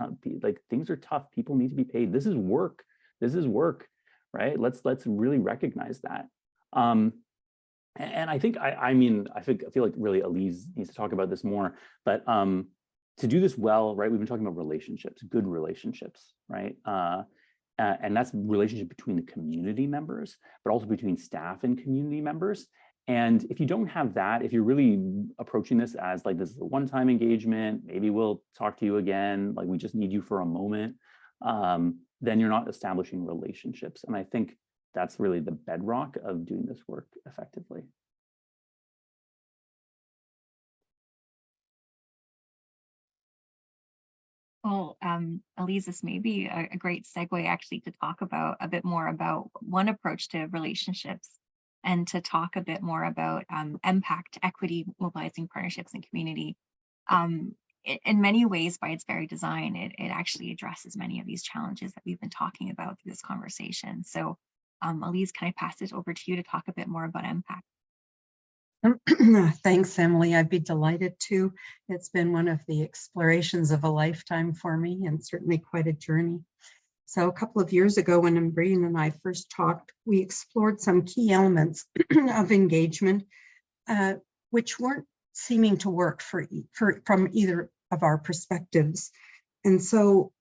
S7: things are tough. People need to be paid. This is work. This is work, right? Let's really recognize that. And I think I feel like really Elise needs to talk about this more, but to do this well, right? We've been talking about relationships, good relationships, right? And that's relationship between the community members, but also between staff and community members. And if you don't have that, if you're really approaching this as like, this is a one-time engagement, maybe we'll talk to you again, like we just need you for a moment, then you're not establishing relationships. And I think that's really the bedrock of doing this work effectively.
S6: Well, Elise, this may be a great segue actually to talk about a bit more about one approach to relationships and to talk a bit more about impact, equity, mobilizing partnerships and community. In many ways, by its very design, it actually addresses many of these challenges that we've been talking about through this conversation. So Elise, can I pass it over to you to talk a bit more about impact?
S8: Thanks, Emily. I'd be delighted to. It's been one of the explorations of a lifetime for me, and certainly quite a journey. So a couple of years ago, when Ambreen and I first talked, we explored some key elements of engagement, which weren't seeming to work from either of our perspectives. And so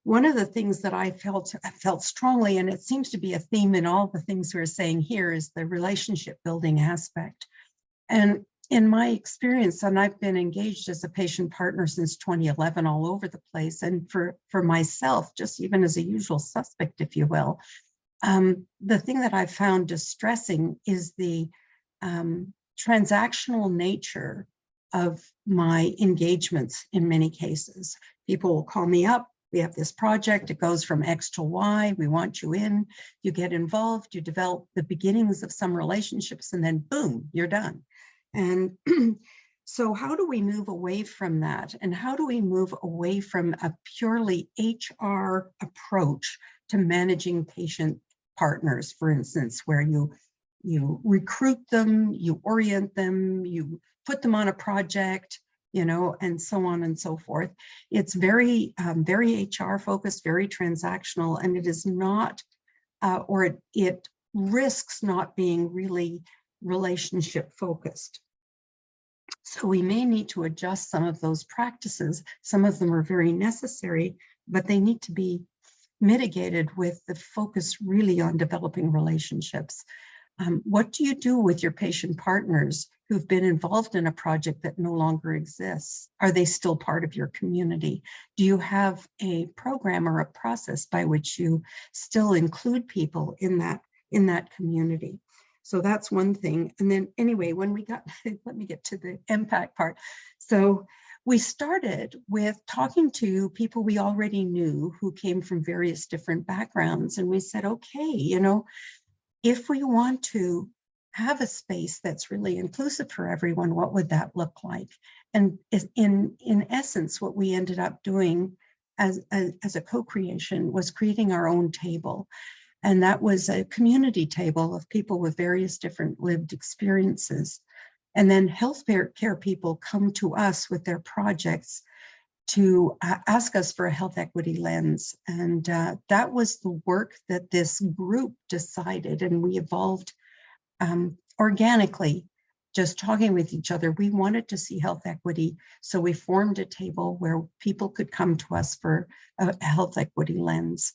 S8: one of the things that I felt strongly, and it seems to be a theme in all the things we're saying here, is the relationship building aspect. And in my experience, and I've been engaged as a patient partner since 2011 all over the place, and for myself, just even as a usual suspect, if you will, the thing that I've found distressing is the transactional nature of my engagements in many cases. People will call me up, we have this project, it goes from X to Y, we want you in, you get involved, you develop the beginnings of some relationships, and then boom, you're done. And so how do we move away from that? And how do we move away from a purely HR approach to managing patient partners, for instance, where you recruit them, you orient them, you put them on a project, and so on and so forth. It's very, very HR focused, very transactional, and it is not, or it risks not being really relationship focused. So we may need to adjust some of those practices. Some of them are very necessary, but they need to be mitigated with the focus really on developing relationships. What do you do with your patient partners who've been involved in a project that no longer exists? Are they still part of your community? Do you have a program or a process by which you still include people in that community? So that's one thing. And then anyway, when we got, let me get to the impact part. So we started with talking to people we already knew who came from various different backgrounds. And we said, okay, if we want to have a space that's really inclusive for everyone, what would that look like? And in essence, what we ended up doing as a co-creation was creating our own table. And that was a community table of people with various different lived experiences. And then healthcare people come to us with their projects to ask us for a health equity lens. And that was the work that this group decided, and we evolved organically, just talking with each other. We wanted to see health equity, so we formed a table where people could come to us for a health equity lens.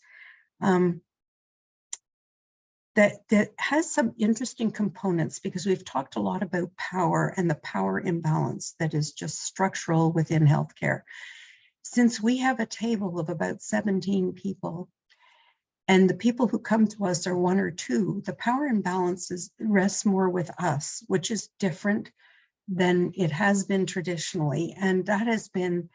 S8: That has some interesting components, because we've talked a lot about power and the power imbalance that is just structural within healthcare. Since we have a table of about 17 people, and the people who come to us are one or two, the power imbalance rests more with us, which is different than it has been traditionally. And that has been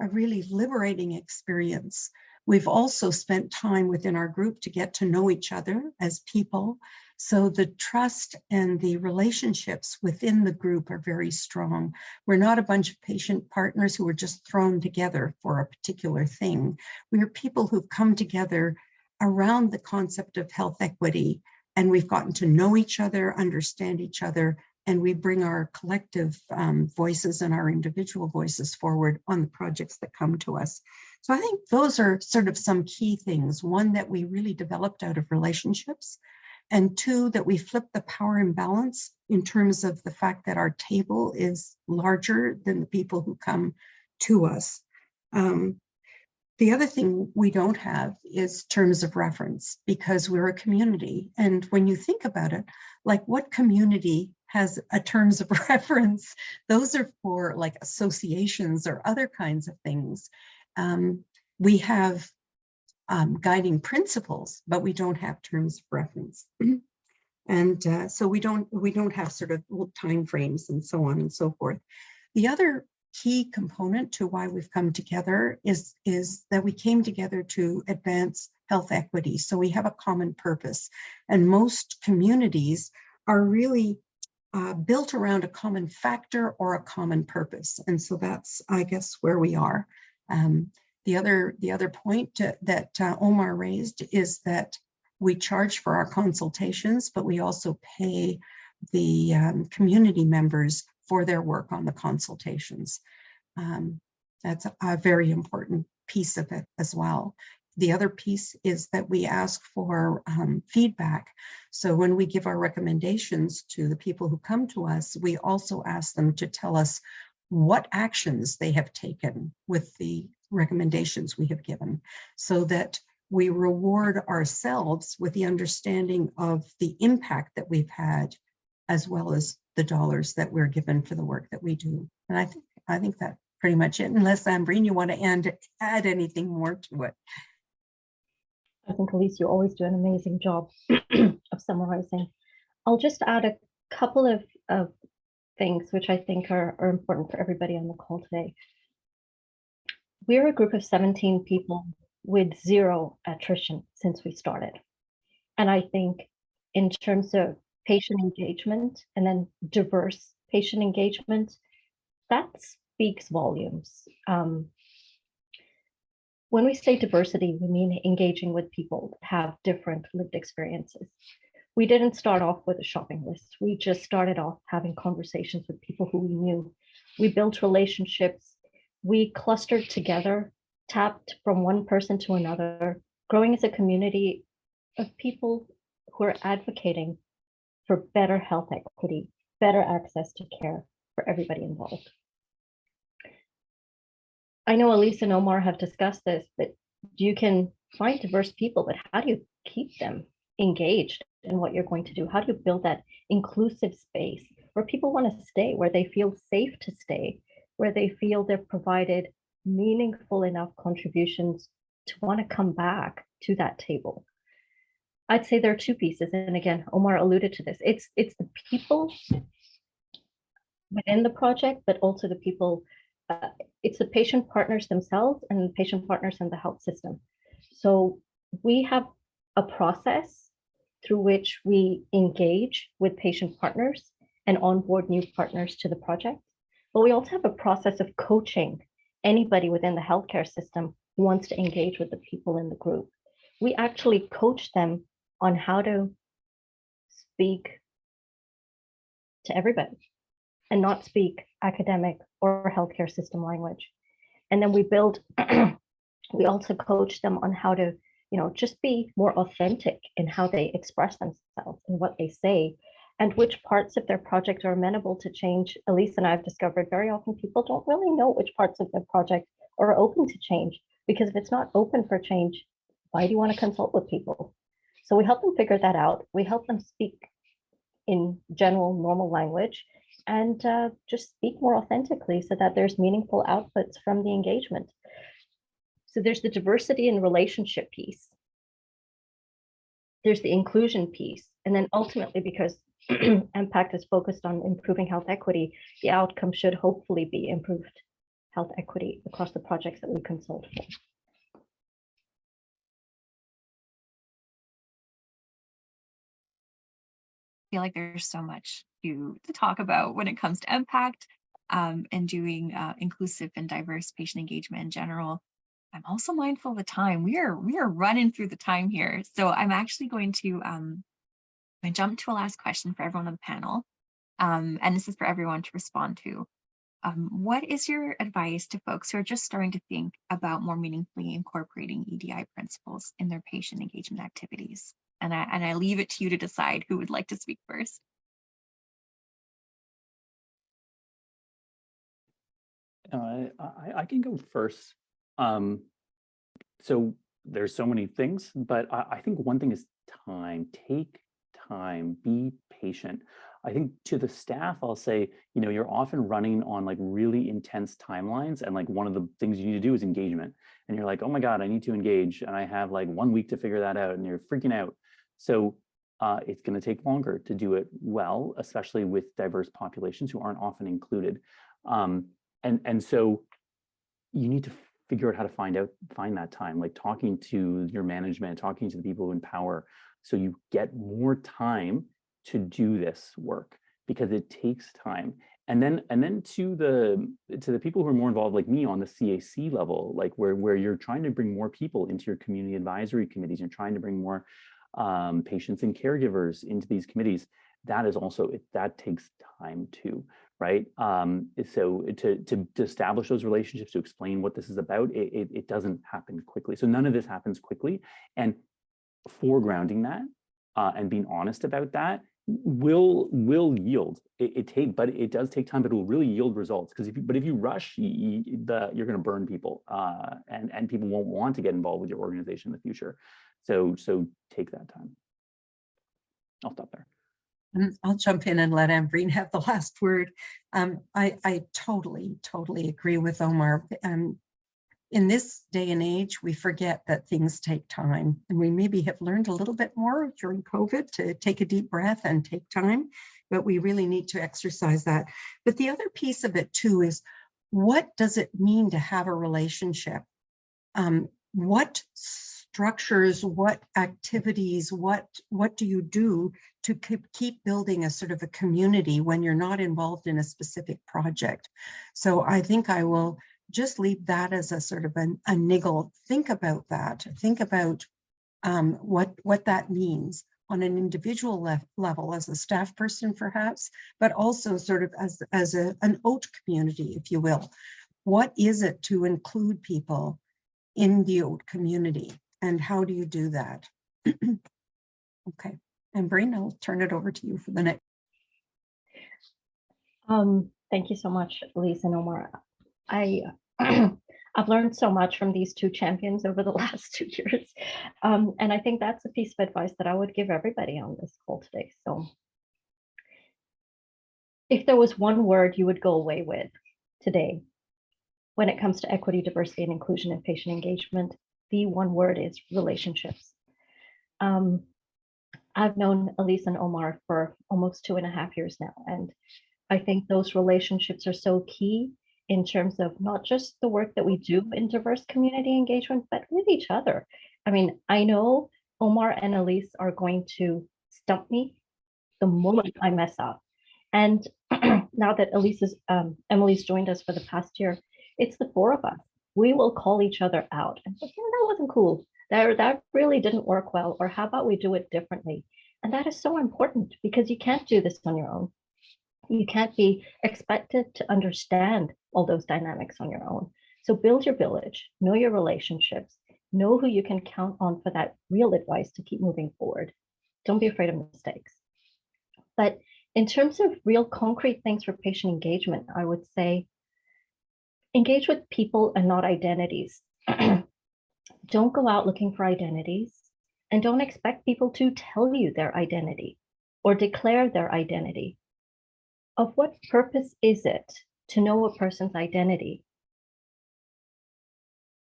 S8: a really liberating experience. We've also spent time within our group to get to know each other as people. So the trust and the relationships within the group are very strong. We're not a bunch of patient partners who are just thrown together for a particular thing. We are people who've come together around the concept of health equity, and we've gotten to know each other, understand each other, and we bring our collective voices and our individual voices forward on the projects that come to us. So I think those are sort of some key things. One, that we really developed out of relationships, and two, that we flipped the power imbalance in terms of the fact that our table is larger than the people who come to us. The other thing we don't have is terms of reference, because we're a community. And when you think about it, like, what community has a terms of reference? Those are for like associations or other kinds of things. We have guiding principles, but we don't have terms of reference. And so we don't have sort of time frames and so on and so forth. The other key component to why we've come together is that we came together to advance health equity. So we have a common purpose, and most communities are really built around a common factor or a common purpose. And so that's, I guess, where we are. The other point that Omar raised is that we charge for our consultations, but we also pay the community members for their work on the consultations. That's a very important piece of it as well. The other piece is that we ask for feedback. So when we give our recommendations to the people who come to us, we also ask them to tell us what actions they have taken with the recommendations we have given, so that we reward ourselves with the understanding of the impact that we've had, as well as the dollars that we're given for the work that we do. And I think that's pretty much it, unless Ambreen, you want to add anything more to it.
S5: I think, Elise, you always do an amazing job of summarizing. I'll just add a couple of things which I think are important for everybody on the call today. We're a group of 17 people with 0 attrition since we started. And I think in terms of patient engagement and then diverse patient engagement, that speaks volumes. When we say diversity, we mean engaging with people that have different lived experiences. We didn't start off with a shopping list. We just started off having conversations with people who we knew. We built relationships. We clustered together, tapped from one person to another, growing as a community of people who are advocating for better health equity, better access to care for everybody involved. I know Elise and Omar have discussed this, that you can find diverse people, but how do you keep them engaged in what you're going to do? How do you build that inclusive space where people want to stay, where they feel safe to stay, where they feel they're provided meaningful enough contributions to want to come back to that table? I'd say there are 2 pieces. And again, Omar alluded to this. It's the people within the project, but also the people, it's the patient partners themselves and the patient partners in the health system. So we have a process through which we engage with patient partners and onboard new partners to the project. But we also have a process of coaching anybody within the healthcare system who wants to engage with the people in the group. We actually coach them on how to speak to everybody and not speak academic or healthcare system language. And then we build, we also coach them on how to, just be more authentic in how they express themselves and what they say, and which parts of their project are amenable to change. Elise and I have discovered very often people don't really know which parts of their project are open to change, because if it's not open for change, why do you want to consult with people? So we help them figure that out. We help them speak in general, normal language, and just speak more authentically so that there's meaningful outputs from the engagement. So there's the diversity and relationship piece. There's the inclusion piece. And then ultimately, because Impact is focused on improving health equity, the outcome should hopefully be improved health equity across the projects that we consult for.
S6: feel like there's so much to talk about when it comes to impact and doing inclusive and diverse patient engagement in general. I'm also mindful of the time. We are running through the time here. So I'm actually going to jump to a last question for everyone on the panel. And this is for everyone to respond to. What is your advice to folks who are just starting to think about more meaningfully incorporating EDI principles in their patient engagement activities? And I leave it to you to decide who would like to speak first.
S7: I can go first. So there's so many things, but I think one thing is time. Take time, be patient. I think to the staff, I'll say, you're often running on like really intense timelines. And like one of the things you need to do is engagement. And you're like, oh my God, I need to engage. And I have like 1 week to figure that out. And you're freaking out. So it's going to take longer to do it well, especially with diverse populations who aren't often included. And so you need to figure out how to find that time, like talking to your management, talking to the people in power, so you get more time to do this work, because it takes time. And then to the people who are more involved, like me on the CAC level, like where you're trying to bring more people into your community advisory committees, you're trying to bring more patients and caregivers into these committees. That is also, that takes time too, right? So to establish those relationships, to explain what this is about, it doesn't happen quickly. So none of this happens quickly, and foregrounding that and being honest about that will yield. But it does take time, but it will really yield results. Because if you rush, you're going to burn people, and people won't want to get involved with your organization in the future. So take that time. I'll stop there.
S8: I'll jump in and let Ambreen have the last word. I totally agree with Omar. In this day and age, we forget that things take time, and we maybe have learned a little bit more during COVID to take a deep breath and take time, but we really need to exercise that. But the other piece of it too is, what does it mean to have a relationship? What structures, what activities, what do you do to keep building a sort of a community when you're not involved in a specific project? So I think I will just leave that as a sort of a niggle. Think about that. Think about what that means on an individual level, as a staff person perhaps, but also sort of as an OHT community, if you will. What is it to include people in the OHT community, and how do you do that? Okay, and Breen, I'll turn it over to you for the next.
S5: Thank you so much, Elise and Omar. I've learned so much from these two champions over the last 2 years. And I think that's a piece of advice that I would give everybody on this call today. So if there was one word you would go away with today when it comes to equity, diversity, and inclusion in patient engagement, the one word is relationships. I've known Elise and Omar for almost 2.5 years now, and I think those relationships are so key in terms of not just the work that we do in diverse community engagement, but with each other. I mean, I know Omar and Elise are going to stump me the moment I mess up. And now that Emily's joined us for the past year, it's the four of us. We will call each other out and say, that wasn't cool. That really didn't work well. Or how about we do it differently? And that is so important, because you can't do this on your own. You can't be expected to understand all those dynamics on your own. So build your village, know your relationships, know who you can count on for that real advice to keep moving forward. Don't be afraid of mistakes. But in terms of real concrete things for patient engagement, I would say engage with people and not identities. Don't go out looking for identities, and don't expect people to tell you their identity or declare their identity. Of what purpose is it to know a person's identity?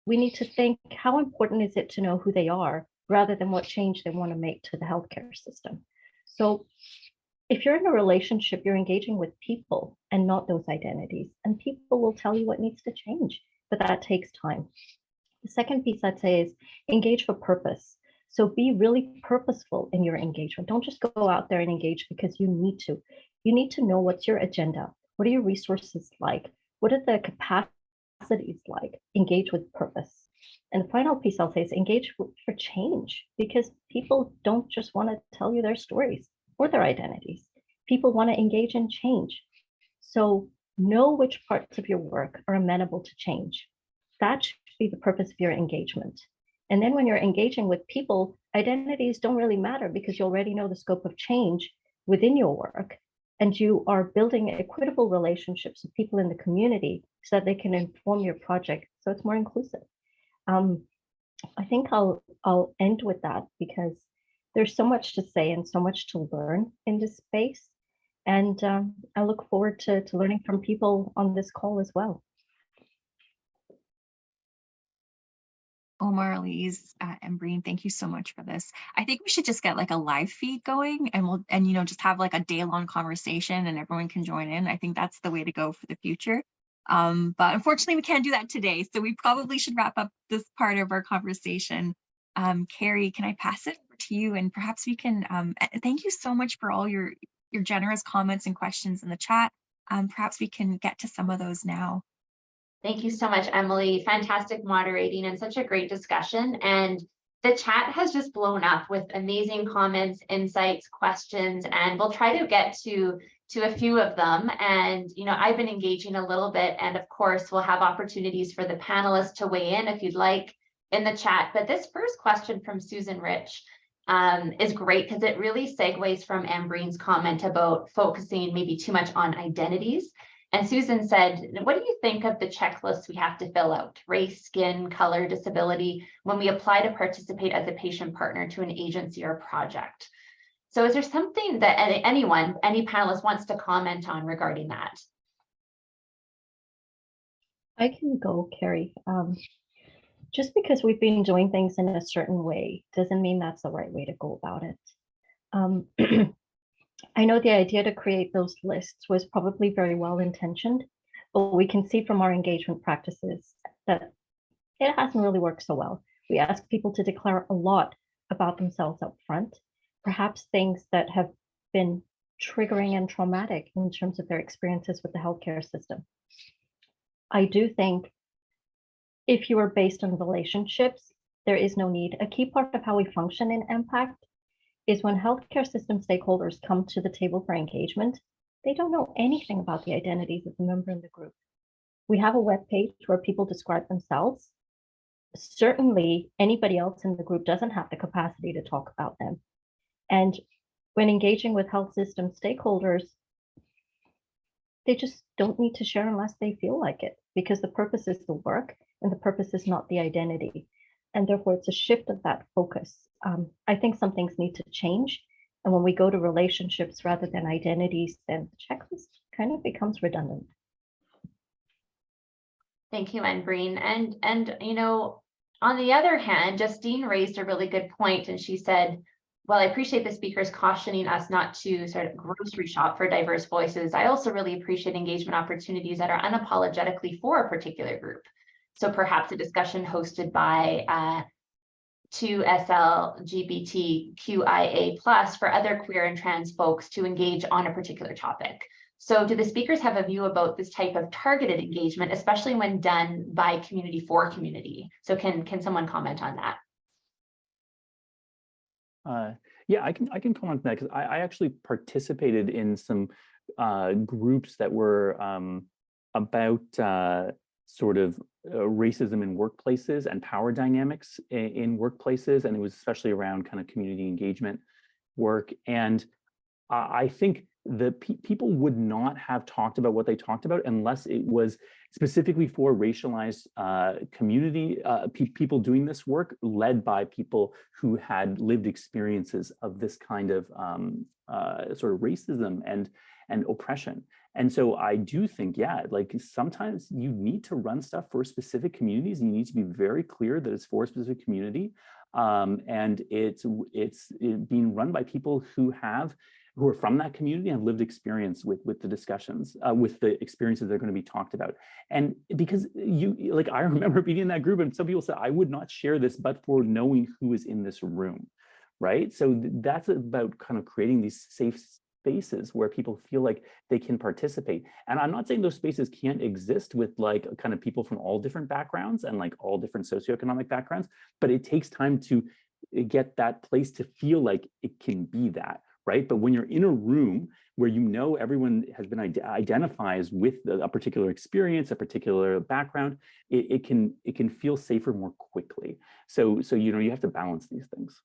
S5: We need to think, how important is it to know who they are, rather than what change they want to make to the healthcare system? So if you're in a relationship, you're engaging with people and not those identities, and people will tell you what needs to change, but that takes time. The second piece I'd say is engage for purpose. So be really purposeful in your engagement. Don't just go out there and engage because you need to. You need to know what's your agenda. What are your resources like? What are the capacities like? Engage with purpose. And the final piece I'll say is engage for change, because people don't just want to tell you their stories or their identities. People want to engage in change. So know which parts of your work are amenable to change. That should be the purpose of your engagement. And then when you're engaging with people, identities don't really matter because you already know the scope of change within your work. And you are building equitable relationships with people in the community so that they can inform your project so it's more inclusive. I think I'll end with that because there's so much to say and so much to learn in this space. And I look forward to learning from people on this call as well.
S6: Omar, Elise, and Breen, thank you so much for this. I think we should just get like a live feed going, and you know, just have like a day-long conversation and everyone can join in. I think that's the way to go for the future. But unfortunately, we can't do that today. So we probably should wrap up this part of our conversation. Carrie, can I pass it over to you? And perhaps we can, thank you so much for all your generous comments and questions in the chat. Perhaps we can get to some of those now.
S2: Thank you so much, Emily. Fantastic moderating and such a great discussion. And the chat has just blown up with amazing comments, insights, questions, and we'll try to get to a few of them. And, you know, I've been engaging a little bit, and of course, we'll have opportunities for the panelists to weigh in if you'd like in the chat. But this first question from Susan Rich is great because it really segues from Ambreen's comment about focusing maybe too much on identities. And Susan said, what do you think of the checklists we have to fill out? Race, skin, color, disability, when we apply to participate as a patient partner to an agency or project? So is there something that any panelist wants to comment on regarding that?
S5: I can go, Carrie. Just because we've been doing things in a certain way doesn't mean that's the right way to go about it. I know the idea to create those lists was probably very well intentioned, but we can see from our engagement practices that it hasn't really worked so well. We ask people to declare a lot about themselves up front, perhaps things that have been triggering and traumatic in terms of their experiences with the healthcare system. I do think if you are based on relationships, there is no need. A key part of how we function in Impact is when healthcare system stakeholders come to the table for engagement, they don't know anything about the identities of the member in the group. We have a web page where people describe themselves. Certainly, anybody else in the group doesn't have the capacity to talk about them. And when engaging with health system stakeholders, they just don't need to share unless they feel like it, because the purpose is the work and the purpose is not the identity. And therefore, it's a shift of that focus. I think some things need to change. And when we go to relationships rather than identities, then the checklist kind of becomes redundant.
S2: Thank you, Breen. And you know, on the other hand, Justine raised a really good point, and she said, well, I appreciate the speakers cautioning us not to sort of grocery shop for diverse voices. I also really appreciate engagement opportunities that are unapologetically for a particular group. So perhaps a discussion hosted by 2SL LGBTQIA+ for other queer and trans folks to engage on a particular topic. So do the speakers have a view about this type of targeted engagement, especially when done by community for community? So can someone comment on that?
S7: Yeah, I can comment on that because I actually participated in some groups that were about sort of racism in workplaces and power dynamics in workplaces, and it was especially around kind of community engagement work. And I think the people would not have talked about what they talked about unless it was specifically for racialized community people doing this work, led by people who had lived experiences of this kind of sort of racism and oppression. And so I do think, yeah, like sometimes you need to run stuff for specific communities, and you need to be very clear that it's for a specific community, and it's being run by people who have who are from that community and have lived experience with the discussions, with the experiences that are going to be talked about. And because I remember being in that group, and some people said, I would not share this but for knowing who is in this room, right? So that's about kind of creating these safe spaces where people feel like they can participate. And I'm not saying those spaces can't exist with like kind of people from all different backgrounds and like all different socioeconomic backgrounds, but it takes time to get that place to feel like it can be that, right? But when you're in a room where you know everyone has been identifies with a particular experience, a particular background, it can feel safer more quickly. So you have to balance these things.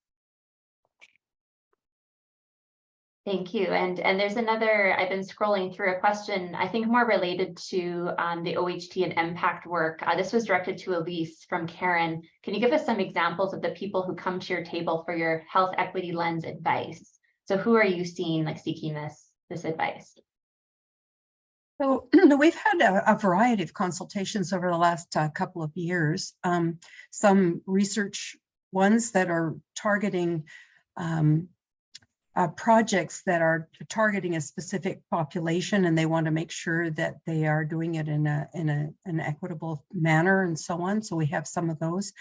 S2: Thank you. And there's another, I've been scrolling through a question, I think more related to the OHT and impact work. This was directed to Elise from Karen. Can you give us some examples of the people who come to your table for your health equity lens advice? So who are you seeing like seeking this advice?
S8: So we've had a variety of consultations over the last couple of years. Some research ones that are targeting projects that are targeting a specific population, and they want to make sure that they are doing it in an equitable manner and so on. So we have some of those.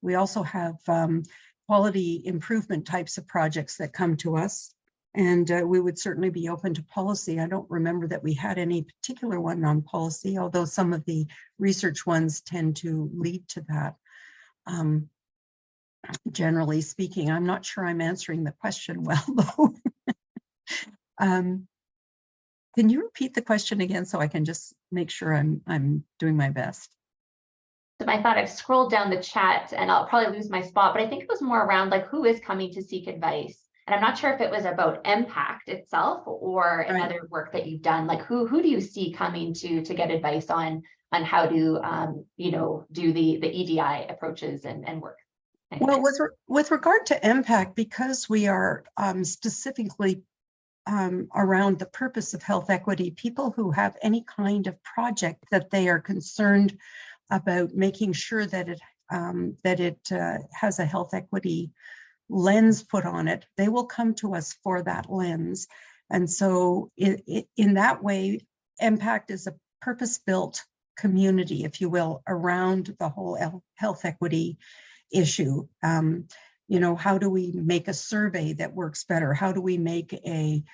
S8: We also have quality improvement types of projects that come to us, and we would certainly be open to policy. I don't remember that we had any particular one on policy, although some of the research ones tend to lead to that. Generally speaking, I'm not sure I'm answering the question well, though. Can you repeat the question again so I can just make sure I'm doing my best?
S2: So I thought I've scrolled down the chat and I'll probably lose my spot, but I think it was more around like who is coming to seek advice. And I'm not sure if it was about impact itself or another work that you've done. Like who do you see coming to get advice on how to do the EDI approaches and work?
S8: Well, with regard to impact, because we are specifically around the purpose of health equity, people who have any kind of project that they are concerned about making sure that it has a health equity lens put on it, they will come to us for that lens. And so in that way, impact is a purpose-built community, if you will, around the whole health equity issue. How do we make a survey that works better? How do we make a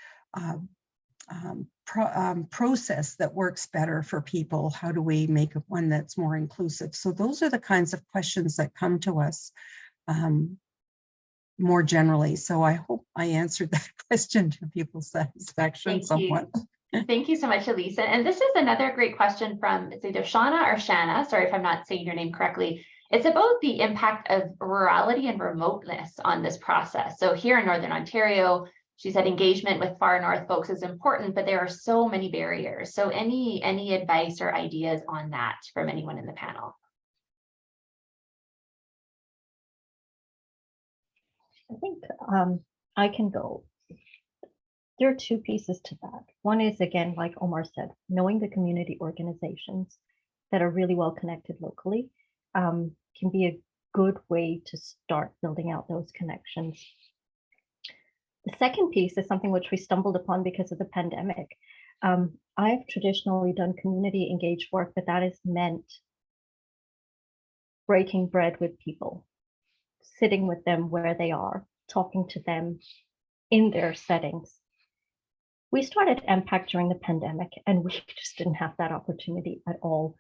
S8: process that works better for people? How do we make one that's more inclusive? So those are the kinds of questions that come to us more generally. So I hope I answered that question to people's satisfaction somewhat.
S2: Thank you so much, Elisa. And this is another great question from, it's either Shauna or Shanna, sorry if I'm not saying your name correctly. It's about the impact of rurality and remoteness on this process. So here in Northern Ontario, she said engagement with far north folks is important, but there are so many barriers. So any advice or ideas on that from anyone in the panel?
S5: I think I can go. There are two pieces to that. One is, again, like Omar said, knowing the community organizations that are really well connected locally can be a good way to start building out those connections. The second piece is something which we stumbled upon because of the pandemic. I've traditionally done community engaged work, but that has meant breaking bread with people, sitting with them where they are, talking to them in their settings. We started MPAC during the pandemic, and we just didn't have that opportunity at all.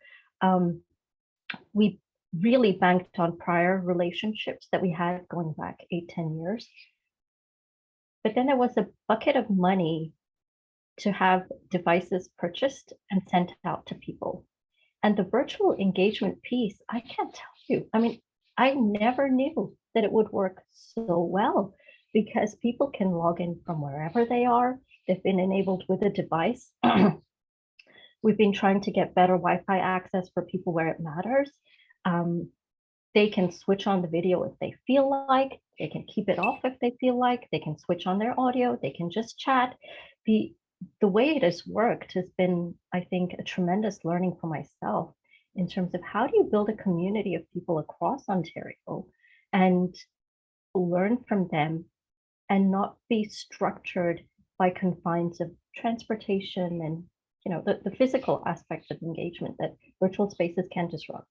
S5: We really banked on prior relationships that we had going back 8-10 years. But then there was a bucket of money to have devices purchased and sent out to people. And the virtual engagement piece, I can't tell you. I mean, I never knew that it would work so well because people can log in from wherever they are. They've been enabled with a device. We've been trying to get better Wi-Fi access for people where it matters. They can switch on the video if they feel like, they can keep it off if they feel like, they can switch on their audio, they can just chat. The way it has worked has been, I think, a tremendous learning for myself in terms of how do you build a community of people across Ontario and learn from them and not be structured by confines of transportation and, you know, the physical aspects of engagement that virtual spaces can disrupt.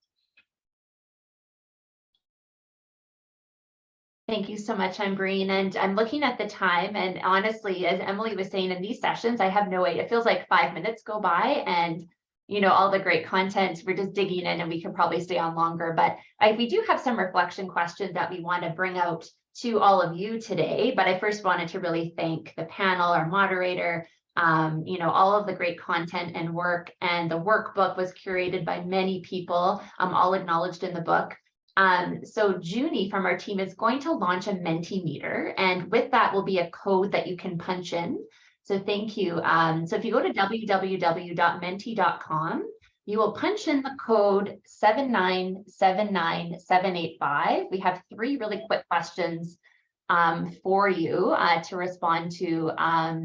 S2: Thank you so much, Ambreen. And I'm looking at the time, and honestly, as Emily was saying, in these sessions, I have no idea. It feels like 5 minutes go by, and you know, all the great content, we're just digging in, and we could probably stay on longer. But we do have some reflection questions that we want to bring out to all of you today. But I first wanted to really thank the panel, our moderator, you know, all of the great content and work. And the workbook was curated by many people, all acknowledged in the book. So Junie from our team is going to launch a Mentimeter, and with that will be a code that you can punch in. So thank you. So if you go to www.menti.com, you will punch in the code 7979785. We have 3 really quick questions for you to respond to,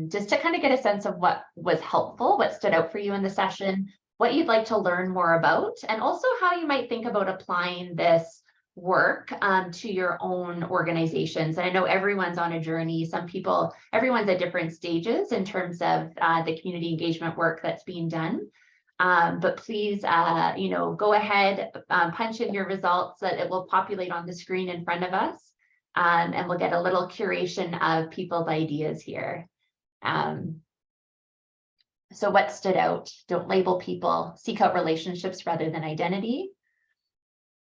S2: just to kind of get a sense of what was helpful, what stood out for you in the session, what you'd like to learn more about, and also how you might think about applying this work to your own organizations. And I know everyone's on a journey. Everyone's at different stages in terms of the community engagement work that's being done. But please, you know, go ahead, punch in your results, that it will populate on the screen in front of us, and we'll get a little curation of people's ideas here. So what stood out? Don't label people, seek out relationships rather than identity.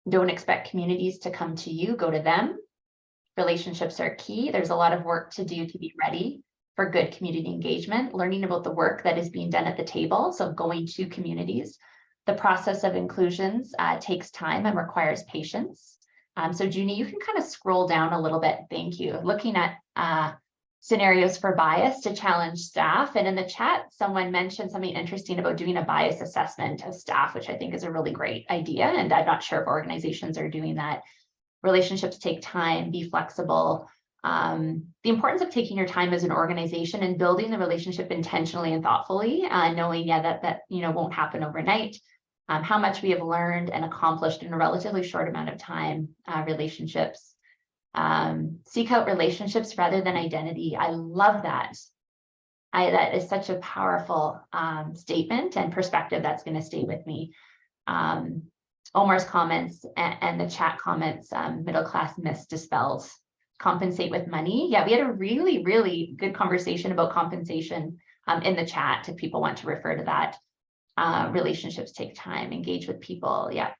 S2: Don't expect communities to come to you, go to them. Relationships are key. There's a lot of work to do to be ready for good community engagement, learning about the work that is being done at the table, so going to communities. The process of inclusions takes time and requires patience. So Junie, you can kind of scroll down a little bit. Thank you. Looking at scenarios for bias to challenge staff. And in the chat, someone mentioned something interesting about doing a bias assessment of staff, which I think is a really great idea. And I'm not sure if organizations are doing that. Relationships take time, be flexible. The importance of taking your time as an organization and building the relationship intentionally and thoughtfully, knowing, that you know, won't happen overnight. How much we have learned and accomplished in a relatively short amount of time, relationships. Seek out relationships rather than identity. I love that. That is such a powerful statement and perspective that's going to stay with me. Omar's comments and the chat comments, middle class myths dispelled. Compensate with money. Yeah, we had a really, really good conversation about compensation in the chat if people want to refer to that. Relationships take time, engage with people. Yeah.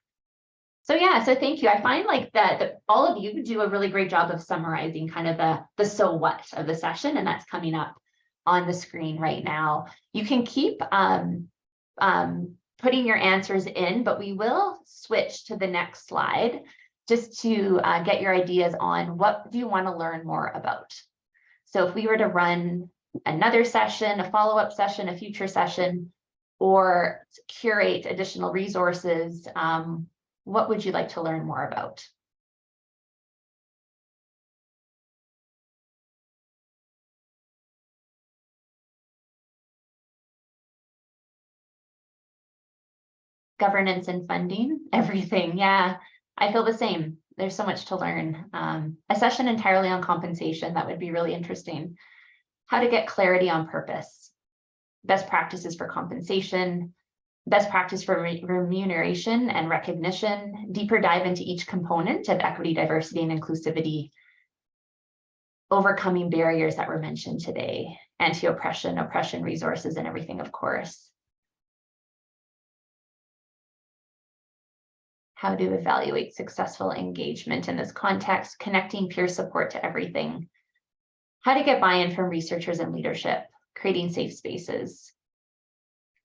S2: So thank you. I find like that all of you do a really great job of summarizing kind of the so what of the session, and that's coming up on the screen right now. You can keep putting your answers in, but we will switch to the next slide just to get your ideas on what do you want to learn more about. So if we were to run another session, a follow-up session, a future session, or curate additional resources, what would you like to learn more about? Governance and funding, everything. Yeah, I feel the same. There's so much to learn. A session entirely on compensation, that would be really interesting. How to get clarity on purpose. Best practices for compensation. Best practice for remuneration and recognition, deeper dive into each component of equity, diversity, and inclusivity, overcoming barriers that were mentioned today, anti-oppression, oppression resources, and everything, of course. How to evaluate successful engagement in this context, connecting peer support to everything. How to get buy-in from researchers and leadership, creating safe spaces.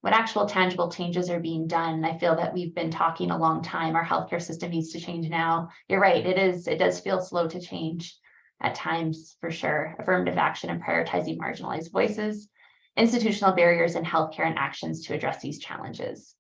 S2: What actual tangible changes are being done? I feel that we've been talking a long time. Our healthcare system needs to change now. You're right, it does feel slow to change at times, for sure. Affirmative action and prioritizing marginalized voices, institutional barriers in healthcare and actions to address these challenges.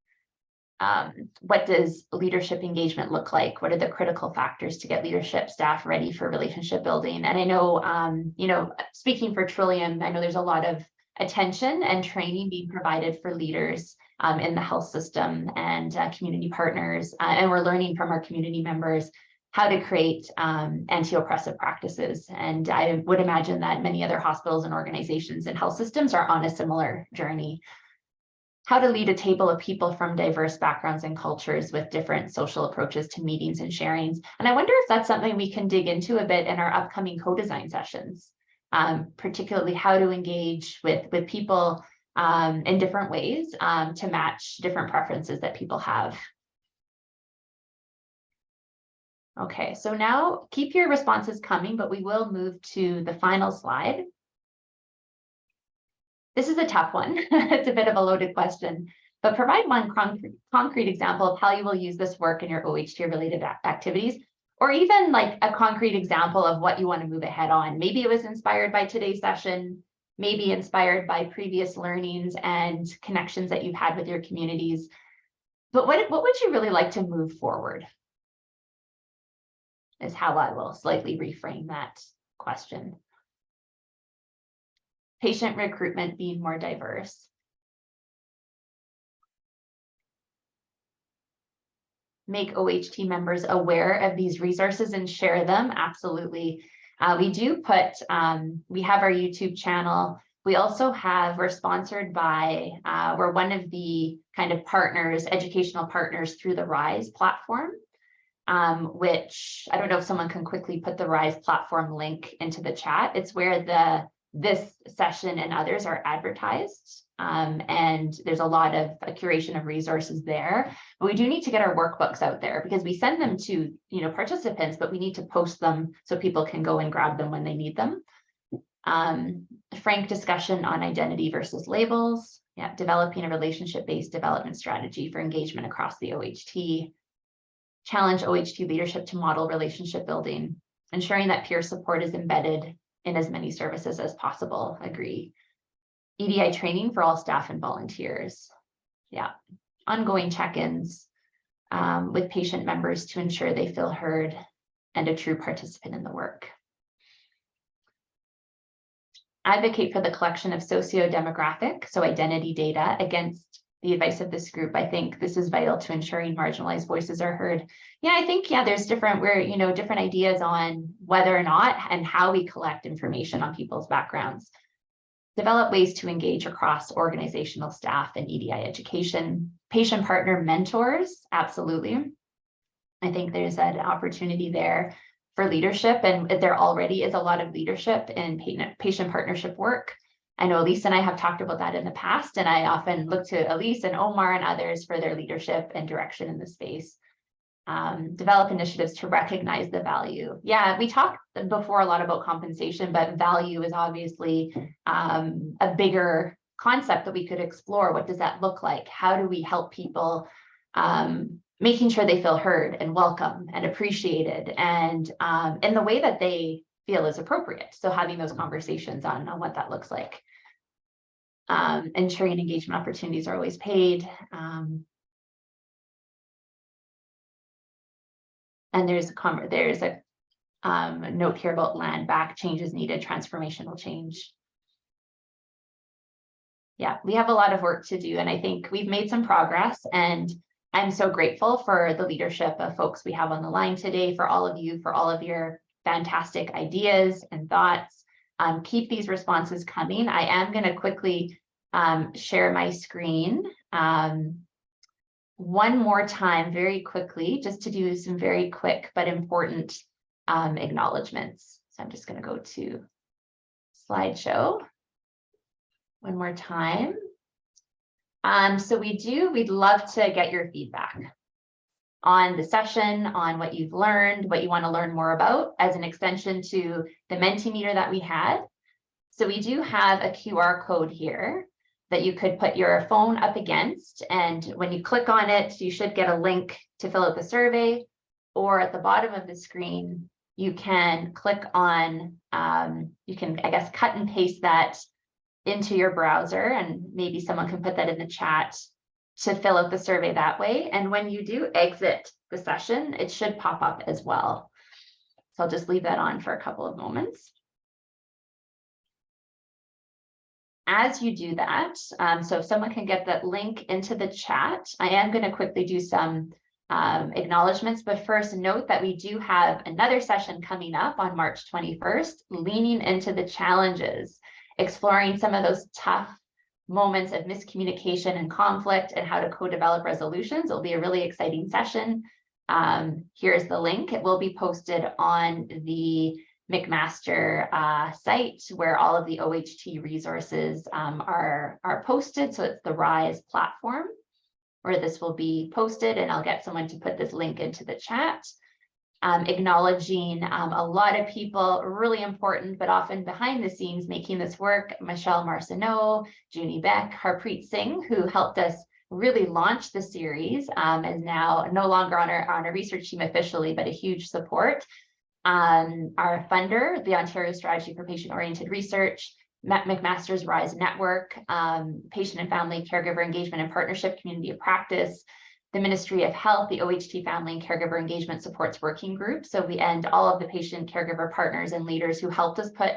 S2: What does leadership engagement look like? What are the critical factors to get leadership staff ready for relationship building? And I know, speaking for Trillium, I know there's a lot of attention and training being provided for leaders in the health system and community partners. And we're learning from our community members how to create anti-oppressive practices. And I would imagine that many other hospitals and organizations and health systems are on a similar journey. How to lead a table of people from diverse backgrounds and cultures with different social approaches to meetings and sharings. And I wonder if that's something we can dig into a bit in our upcoming co-design sessions, particularly how to engage with people in different ways to match different preferences that people have. Okay, so now keep your responses coming, but we will move to the final slide. This is a tough one. It's a bit of a loaded question, but provide one concrete example of how you will use this work in your OHT related activities, or even like a concrete example of what you want to move ahead on. Maybe it was inspired by today's session, maybe inspired by previous learnings and connections that you've had with your communities. But what would you really like to move forward? Is how I will slightly reframe that question. Patient recruitment being more diverse. Make OHT members aware of these resources and share them. Absolutely. We do put, we have our YouTube channel. We also have, we're sponsored by, we're one of the kind of partners, educational partners through the RISE platform. Which I don't know if someone can quickly put the RISE platform link into the chat. It's where this session and others are advertised. And there's a lot of a curation of resources there. But we do need to get our workbooks out there because we send them to participants, but we need to post them so people can go and grab them when they need them. Frank discussion on identity versus labels. Yeah, developing a relationship-based development strategy for engagement across the OHT. Challenge OHT leadership to model relationship building, ensuring that peer support is embedded in as many services as possible. Agree. EDI training for all staff and volunteers. Yeah. Ongoing check-ins with patient members to ensure they feel heard and a true participant in the work. Advocate for the collection of socio-demographic, so identity data against the advice of this group. I think this is vital to ensuring marginalized voices are heard. Yeah, I think, there's different ideas on whether or not and how we collect information on people's backgrounds. Develop ways to engage across organizational staff and EDI education. Patient partner mentors, absolutely. I think there's an opportunity there for leadership, and there already is a lot of leadership in patient partnership work. I know Elise and I have talked about that in the past, and I often look to Elise and Omar and others for their leadership and direction in the space. Develop initiatives to recognize the value. Yeah, we talked before a lot about compensation, but value is obviously a bigger concept that we could explore. What does that look like? How do we help people making sure they feel heard and welcome and appreciated and in the way that they feel is appropriate? So having those conversations on what that looks like. Ensuring engagement opportunities are always paid. And there's a note here about land back, changes needed, transformational change. Yeah, we have a lot of work to do, and I think we've made some progress, and I'm so grateful for the leadership of folks we have on the line today, for all of you, for all of your fantastic ideas and thoughts. Keep these responses coming. I am going to quickly share my screen one more time very quickly, just to do some very quick but important acknowledgements. So I'm just going to go to slideshow one more time. So we'd love to get your feedback on the session, on what you've learned, what you want to learn more about as an extension to the Mentimeter that we had. So we do have a QR code here that you could put your phone up against, and when you click on it, you should get a link to fill out the survey, or at the bottom of the screen, you can click on, you can, I guess, cut and paste that into your browser, and maybe someone can put that in the chat to fill out the survey that way. And when you do exit the session, it should pop up as well. So I'll just leave that on for a couple of moments. As you do that, so if someone can get that link into the chat, I am going to quickly do some acknowledgements, but first note that we do have another session coming up on March 21st, leaning into the challenges, exploring some of those tough moments of miscommunication and conflict and how to co-develop resolutions. It'll be a really exciting session. Here's the link. It will be posted on the McMaster site where all of the OHT resources are posted. So it's the RISE platform where this will be posted, and I'll get someone to put this link into the chat. Acknowledging a lot of people, really important, but often behind the scenes making this work. Michelle Marcineau, Junie Beck, Harpreet Singh, who helped us really launch the series, is now no longer on our research team officially, but a huge support. Our funder, the Ontario Strategy for Patient-Oriented Research, McMaster's RISE Network, Patient and Family Caregiver Engagement and Partnership Community of Practice, the Ministry of Health, the OHT Family and Caregiver Engagement Supports Working Group. So we end all of the patient caregiver partners and leaders who helped us put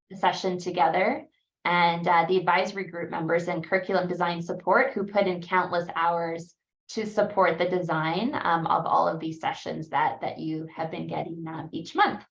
S2: the session together, and the advisory group members and curriculum design support who put in countless hours to support the design of all of these sessions that you have been getting each month.